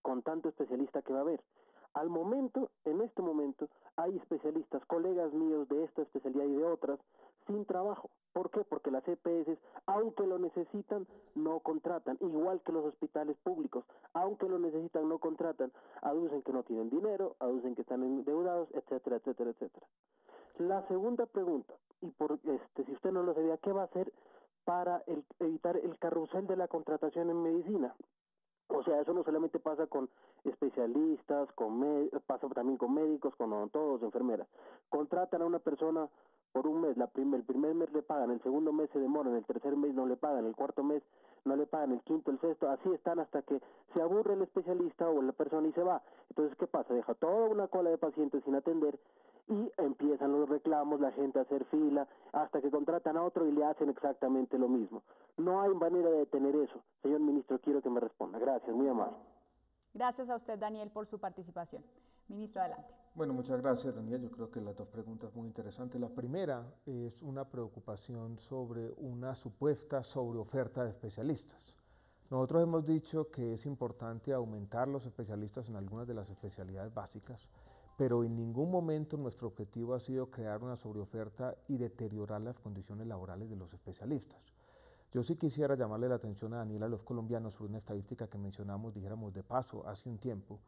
con tanto especialista que va a haber? Al momento, en este momento, hay especialistas, colegas míos de esta especialidad y de otras, sin trabajo. ¿Por qué? Porque las EPS, aunque lo necesitan, no contratan, igual que los hospitales públicos, aunque lo necesitan, no contratan, aducen que no tienen dinero, aducen que están endeudados, etcétera, etcétera, etcétera. La segunda pregunta, y si usted no lo sabía, ¿qué va a hacer para evitar el carrusel de la contratación en medicina? O sea, eso no solamente pasa con especialistas, pasa también con médicos, con odontólogos, enfermeras. Contratan a una persona por un mes, el primer mes le pagan, el segundo mes se demoran, el tercer mes no le pagan, el cuarto mes no le pagan, el quinto, el sexto, así están hasta que se aburre el especialista o la persona y se va. Entonces, ¿qué pasa? Deja toda una cola de pacientes sin atender y empiezan los reclamos, la gente a hacer fila, hasta que contratan a otro y le hacen exactamente lo mismo. No hay manera de detener eso. Señor ministro, quiero que me responda. Gracias, muy amable. Gracias a usted, Daniel, por su participación. Ministro, adelante. Bueno, muchas gracias, Daniel. Yo creo que las dos preguntas muy interesantes. La primera es una preocupación sobre una supuesta sobreoferta de especialistas. Nosotros hemos dicho que es importante aumentar los especialistas en algunas de las especialidades básicas, pero en ningún momento nuestro objetivo ha sido crear una sobreoferta y deteriorar las condiciones laborales de los especialistas. Yo sí quisiera llamarle la atención a Daniel, a los colombianos, sobre una estadística que mencionamos, dijéramos de paso, hace un tiempo,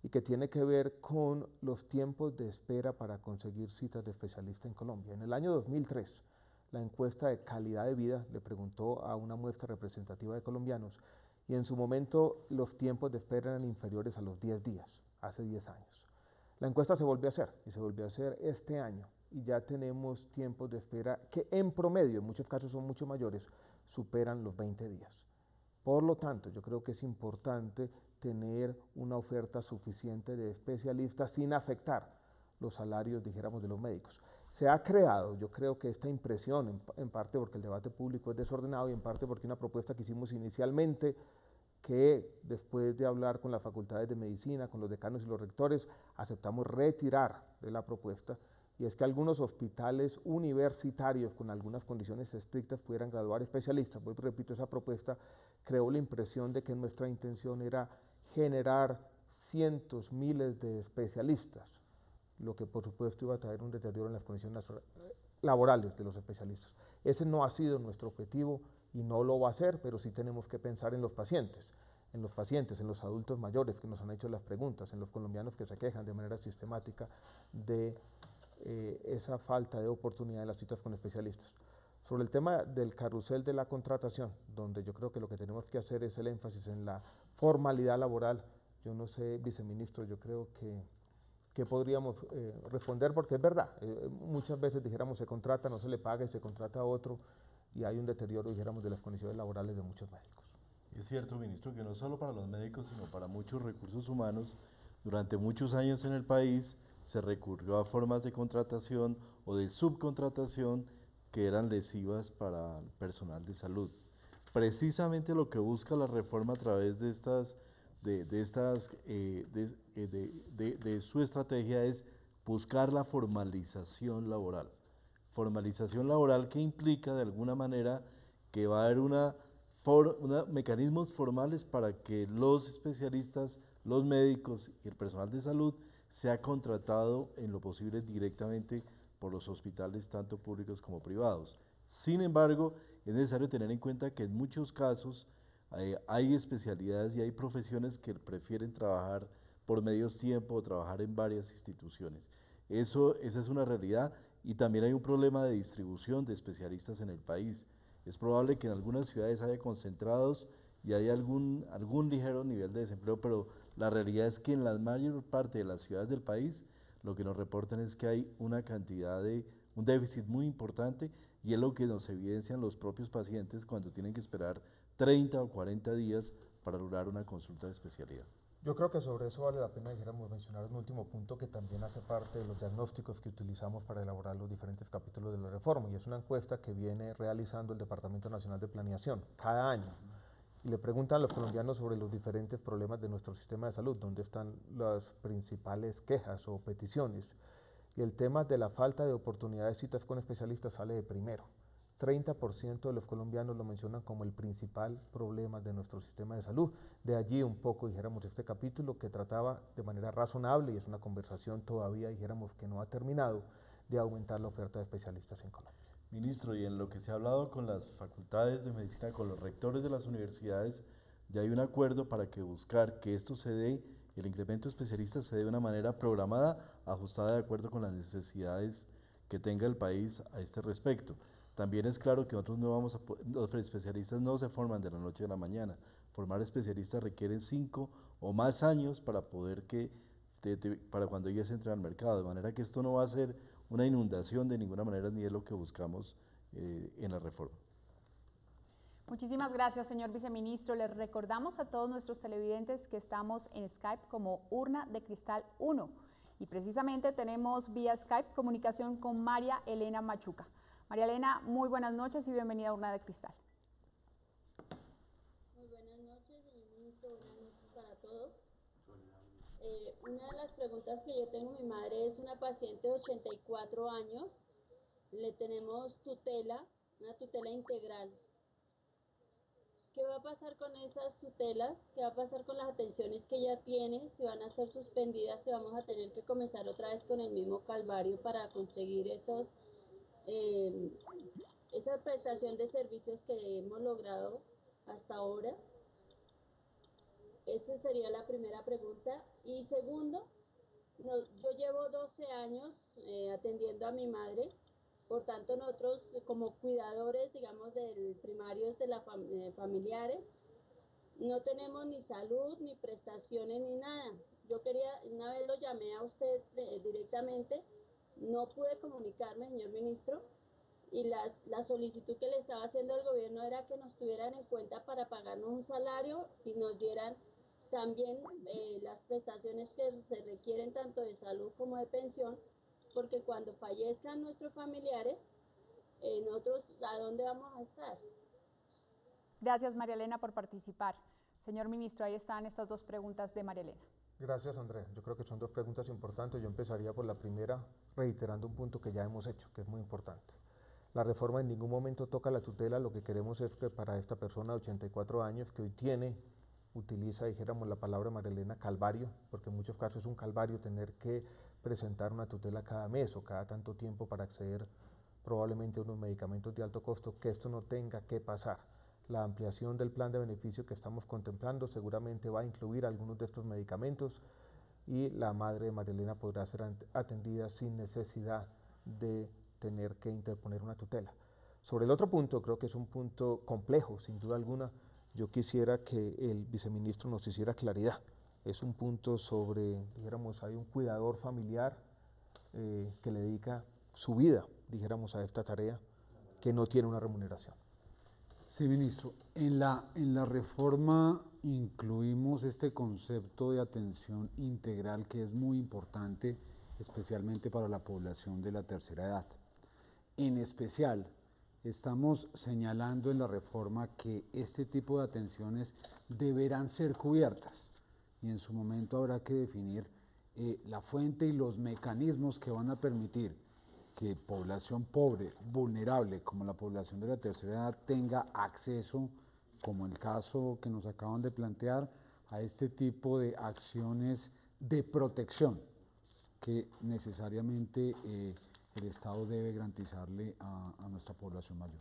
y que tiene que ver con los tiempos de espera para conseguir citas de especialista en Colombia. En el año 2003, la encuesta de calidad de vida le preguntó a una muestra representativa de colombianos y en su momento los tiempos de espera eran inferiores a los 10 días, hace 10 años. La encuesta se volvió a hacer y se volvió a hacer este año y ya tenemos tiempos de espera que en promedio, en muchos casos son mucho mayores, superan los 20 días. Por lo tanto, yo creo que es importante tener una oferta suficiente de especialistas sin afectar los salarios, dijéramos, de los médicos. Se ha creado, yo creo que esta impresión, en parte porque el debate público es desordenado y en parte porque una propuesta que hicimos inicialmente, que después de hablar con las facultades de medicina, con los decanos y los rectores, aceptamos retirar de la propuesta, y es que algunos hospitales universitarios con algunas condiciones estrictas pudieran graduar especialistas. Pues repito, esa propuesta creó la impresión de que nuestra intención era generar cientos, miles de especialistas, lo que por supuesto iba a traer un deterioro en las condiciones laborales de los especialistas. Ese no ha sido nuestro objetivo y no lo va a ser, pero sí tenemos que pensar en los pacientes, en los adultos mayores que nos han hecho las preguntas, en los colombianos que se quejan de manera sistemática de esa falta de oportunidad en las citas con especialistas. Sobre el tema del carrusel de la contratación, donde yo creo que lo que tenemos que hacer es el énfasis en la formalidad laboral, yo no sé, viceministro, yo creo que podríamos responder, porque es verdad, muchas veces dijéramos se contrata, no se le paga y se contrata a otro, y hay un deterioro, dijéramos, de las condiciones laborales de muchos médicos. Es cierto, ministro, que no solo para los médicos, sino para muchos recursos humanos, durante muchos años en el país se recurrió a formas de contratación o de subcontratación que eran lesivas para el personal de salud. Precisamente lo que busca la reforma a través de su estrategia es buscar la formalización laboral. Formalización laboral que implica de alguna manera que va a haber mecanismos formales para que los especialistas, los médicos y el personal de salud sea contratado en lo posible directamente por los hospitales tanto públicos como privados. Sin embargo, es necesario tener en cuenta que en muchos casos hay especialidades y hay profesiones que prefieren trabajar por medios tiempo o trabajar en varias instituciones. Esa es una realidad, y también hay un problema de distribución de especialistas en el país. Es probable que en algunas ciudades haya concentrados y hay algún ligero nivel de desempleo, pero la realidad es que en la mayor parte de las ciudades del país lo que nos reportan es que hay un déficit muy importante, y es lo que nos evidencian los propios pacientes cuando tienen que esperar 30 o 40 días para lograr una consulta de especialidad. Yo creo que sobre eso vale la pena, dijéramos, mencionar un último punto que también hace parte de los diagnósticos que utilizamos para elaborar los diferentes capítulos de la reforma, y es una encuesta que viene realizando el Departamento Nacional de Planeación cada año, y le preguntan a los colombianos sobre los diferentes problemas de nuestro sistema de salud, dónde están las principales quejas o peticiones, y el tema de la falta de oportunidades de citas con especialistas sale de primero. 30% de los colombianos lo mencionan como el principal problema de nuestro sistema de salud. De allí un poco, dijéramos, este capítulo que trataba de manera razonable, y es una conversación todavía, dijéramos, que no ha terminado, de aumentar la oferta de especialistas en Colombia. Ministro, y en lo que se ha hablado con las facultades de medicina, con los rectores de las universidades, ya hay un acuerdo para buscar que esto se dé, el incremento de especialistas se dé de una manera programada, ajustada de acuerdo con las necesidades que tenga el país a este respecto. También es claro que nosotros no vamos a, los especialistas no se forman de la noche a la mañana. Formar especialistas requieren 5 o más años para para cuando ellos entren al mercado, de manera que esto no va a ser una inundación de ninguna manera, ni es lo que buscamos en la reforma. Muchísimas gracias, señor viceministro. Les recordamos a todos nuestros televidentes que estamos en Skype como Urna de Cristal 1, y precisamente tenemos vía Skype comunicación con María Elena Machuca. María Elena, muy buenas noches y bienvenida a Urna de Cristal. Muy buenas noches, señor ministro, buenas noches para todos. Una de las preguntas que yo tengo, mi madre es una paciente de 84 años, le tenemos tutela, una tutela integral. ¿Qué va a pasar con esas tutelas? ¿Qué va a pasar con las atenciones que ella tiene? ¿Si van a ser suspendidas? ¿Si vamos a tener que comenzar otra vez con el mismo calvario para conseguir esa prestación de servicios que hemos logrado hasta ahora? Esa sería la primera pregunta. Y segundo, yo llevo 12 años atendiendo a mi madre, por tanto nosotros como cuidadores, digamos, primarios de familiares, no tenemos ni salud, ni prestaciones, ni nada. Yo una vez lo llamé a usted directamente, no pude comunicarme, señor ministro, y la solicitud que le estaba haciendo al gobierno era que nos tuvieran en cuenta para pagarnos un salario y nos dieran también las prestaciones que se requieren tanto de salud como de pensión, porque cuando fallezcan nuestros familiares, nosotros, ¿a dónde vamos a estar? Gracias, María Elena, por participar. Señor ministro, ahí están estas dos preguntas de María Elena. Gracias, Andrea. Yo creo que son dos preguntas importantes. Yo empezaría por la primera, reiterando un punto que ya hemos hecho, que es muy importante. La reforma en ningún momento toca la tutela. Lo que queremos es que para esta persona de 84 años que hoy utiliza, dijéramos la palabra, María Elena, calvario, porque en muchos casos es un calvario tener que presentar una tutela cada mes o cada tanto tiempo para acceder probablemente a unos medicamentos de alto costo, que esto no tenga que pasar. La ampliación del plan de beneficio que estamos contemplando seguramente va a incluir algunos de estos medicamentos, y la madre de María Elena podrá ser atendida sin necesidad de tener que interponer una tutela. Sobre el otro punto, creo que es un punto complejo, sin duda alguna. Yo quisiera que el viceministro nos hiciera claridad. Es un punto sobre, dijéramos, hay un cuidador familiar que le dedica su vida, dijéramos, a esta tarea, que no tiene una remuneración. Sí, ministro. En la reforma incluimos este concepto de atención integral, que es muy importante, especialmente para la población de la tercera edad. En especial, estamos señalando en la reforma que este tipo de atenciones deberán ser cubiertas, y en su momento habrá que definir la fuente y los mecanismos que van a permitir que población pobre, vulnerable, como la población de la tercera edad, tenga acceso, como el caso que nos acaban de plantear, a este tipo de acciones de protección que necesariamente el Estado debe garantizarle a nuestra población mayor.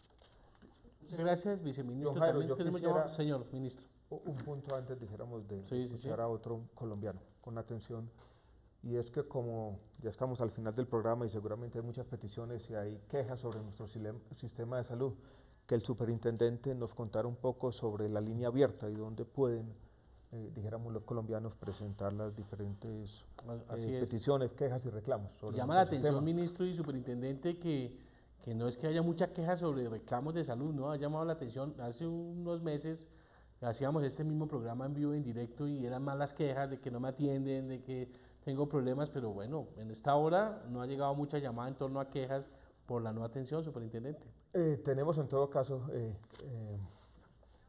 Muchas gracias, viceministro. Don Jairo, También yo tenemos quisiera- señor ministro. Un punto antes, dijéramos, de Sí, sí, escuchar sí. a otro colombiano con atención, y es que como ya estamos al final del programa y seguramente hay muchas peticiones y hay quejas sobre nuestro sistema de salud, que el superintendente nos contara un poco sobre la línea abierta y dónde pueden, dijéramos, los colombianos presentar las diferentes Así es. peticiones, quejas y reclamos. Sobre Llama la nuestro atención, sistema. ministro y superintendente, que no es que haya mucha queja sobre reclamos de salud, ¿no? Ha llamado la atención, hace unos meses hacíamos este mismo programa en vivo, en directo, y eran más las quejas de que no me atienden, de que tengo problemas, pero bueno, en esta hora no ha llegado mucha llamada en torno a quejas por la no atención, superintendente. Tenemos en todo caso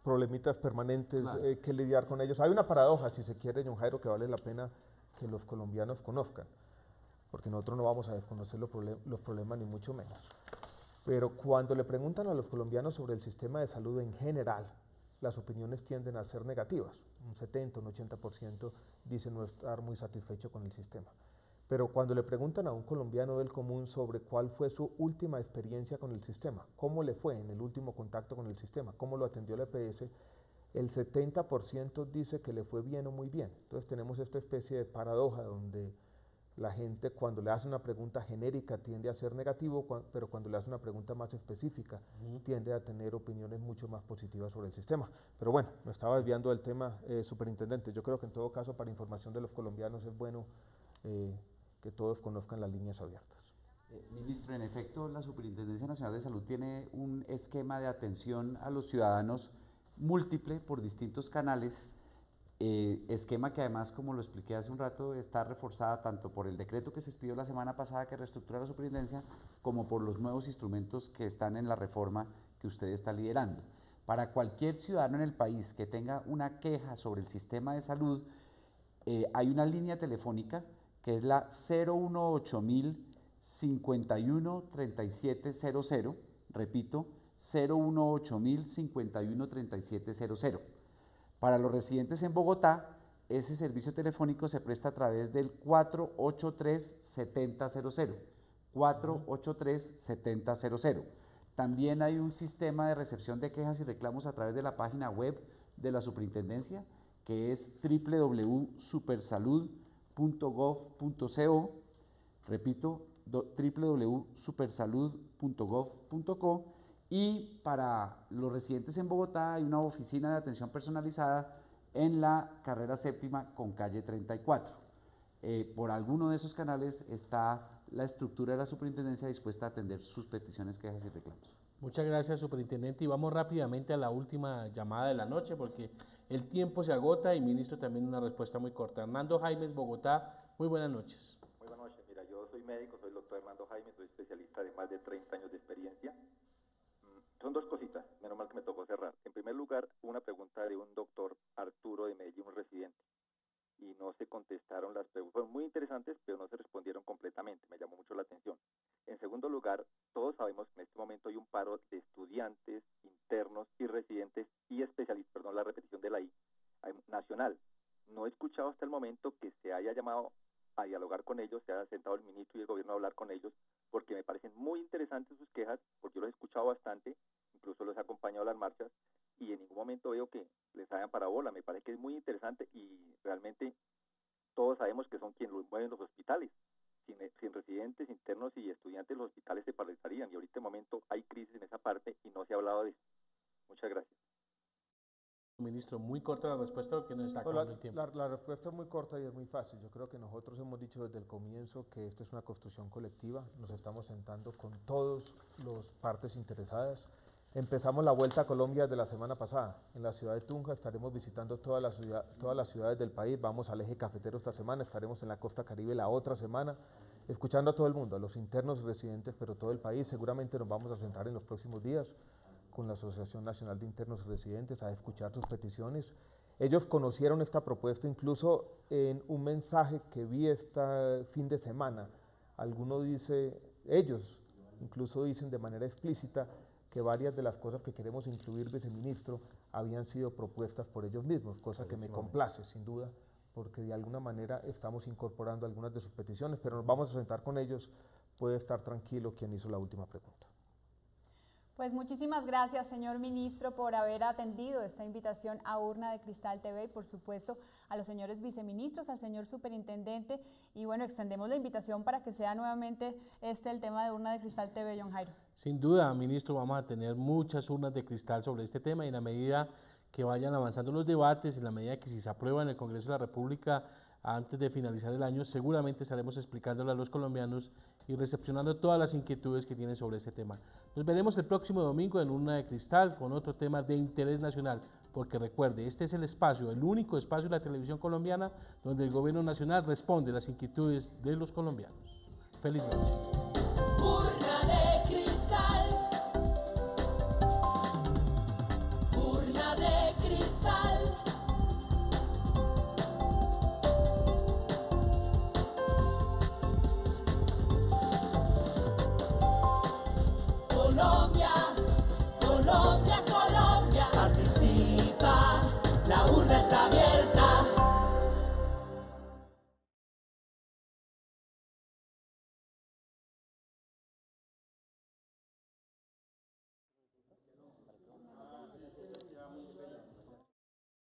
problemitas permanentes Claro. que lidiar con ellos. Hay una paradoja, si se quiere, don Jairo, que vale la pena que los colombianos conozcan, porque nosotros no vamos a desconocer los problemas, ni mucho menos. Pero cuando le preguntan a los colombianos sobre el sistema de salud en general, las opiniones tienden a ser negativas. Un 70, un 80% dicen no estar muy satisfecho con el sistema. Pero cuando le preguntan a un colombiano del común sobre cuál fue su última experiencia con el sistema, cómo le fue en el último contacto con el sistema, cómo lo atendió la EPS, el 70% dice que le fue bien o muy bien. Entonces tenemos esta especie de paradoja donde la gente, cuando le hace una pregunta genérica, tiende a ser negativo, pero cuando le hace una pregunta más específica, tiende a tener opiniones mucho más positivas sobre el sistema. Pero bueno, me estaba desviando del tema, superintendente. Yo creo que en todo caso, para información de los colombianos, es bueno que todos conozcan las líneas abiertas. Ministro, en efecto, la Superintendencia Nacional de Salud tiene un esquema de atención a los ciudadanos múltiple por distintos canales, esquema que además, como lo expliqué hace un rato, está reforzada tanto por el decreto que se expidió la semana pasada que reestructura la superintendencia, como por los nuevos instrumentos que están en la reforma que usted está liderando. Para cualquier ciudadano en el país que tenga una queja sobre el sistema de salud, hay una línea telefónica que es la 018.000 51 3700, repito, 018.000 51 3700. Para los residentes en Bogotá, ese servicio telefónico se presta a través del 483-7000, 483-7000. También hay un sistema de recepción de quejas y reclamos a través de la página web de la superintendencia, que es www.supersalud.gov.co, repito, www.supersalud.gov.co, y para los residentes en Bogotá hay una oficina de atención personalizada en la carrera séptima con calle 34. Por alguno de esos canales está la estructura de la superintendencia dispuesta a atender sus peticiones, quejas y reclamos. Muchas gracias, superintendente, y vamos rápidamente a la última llamada de la noche porque el tiempo se agota y ministro también una respuesta muy corta. Hernando Jaimes, Bogotá, muy buenas noches. Muy buenas noches, mira, yo soy médico, soy el doctor Hernando Jaime, soy especialista de más de 30 años de experiencia. Son dos cositas, menos mal que me tocó cerrar. En primer lugar, una pregunta de un doctor Arturo de Medellín, un residente, y no se contestaron las preguntas. Fueron muy interesantes, pero no se respondieron completamente, me llamó mucho la atención. En segundo lugar, todos sabemos que en este momento hay un paro de estudiantes, internos y residentes y especialistas, perdón, la repetición de la I, nacional. No he escuchado hasta el momento que se haya llamado a dialogar con ellos, se haya sentado el ministro y el gobierno a hablar con ellos, porque me parecen muy interesantes sus quejas, porque yo los he escuchado bastante, incluso los he acompañado a las marchas, y en ningún momento veo que les hagan parabola. Me parece que es muy interesante y realmente todos sabemos que son quienes mueven los hospitales. Sin residentes, internos y estudiantes, los hospitales se paralizarían, y ahorita en este momento hay crisis en esa parte y no se ha hablado de eso. Muchas gracias. Ministro, muy corta la respuesta porque nos está acabando el tiempo. La respuesta es muy corta y es muy fácil. Yo creo que nosotros hemos dicho desde el comienzo que esta es una construcción colectiva. Nos estamos sentando con todas las partes interesadas. Empezamos la Vuelta a Colombia de la semana pasada. En la ciudad de Tunja estaremos visitando todas las ciudades del país. Vamos al eje cafetero esta semana, estaremos en la costa Caribe la otra semana, escuchando a todo el mundo, a los internos y residentes, pero todo el país. Seguramente nos vamos a sentar en los próximos días con la Asociación Nacional de Internos y Residentes a escuchar sus peticiones. Ellos conocieron esta propuesta incluso en un mensaje que vi este fin de semana. Ellos incluso dicen de manera explícita que varias de las cosas que queremos incluir, viceministro, habían sido propuestas por ellos mismos, cosa que me complace, sin duda, porque de alguna manera estamos incorporando algunas de sus peticiones, pero nos vamos a sentar con ellos puede estar tranquilo quien hizo la última pregunta. Pues muchísimas gracias, señor ministro, por haber atendido esta invitación a Urna de Cristal TV y por supuesto a los señores viceministros, al señor superintendente, y bueno, extendemos la invitación para que sea nuevamente el tema de Urna de Cristal TV, John Jairo. Sin duda, ministro, vamos a tener muchas urnas de cristal sobre este tema y en la medida que vayan avanzando los debates, en la medida que si se aprueba en el Congreso de la República antes de finalizar el año, seguramente estaremos explicándole a los colombianos y recepcionando todas las inquietudes que tienen sobre este tema. Nos veremos el próximo domingo en Urna de Cristal con otro tema de interés nacional, porque recuerde, este es el espacio, el único espacio de la televisión colombiana donde el gobierno nacional responde a las inquietudes de los colombianos. Feliz noche.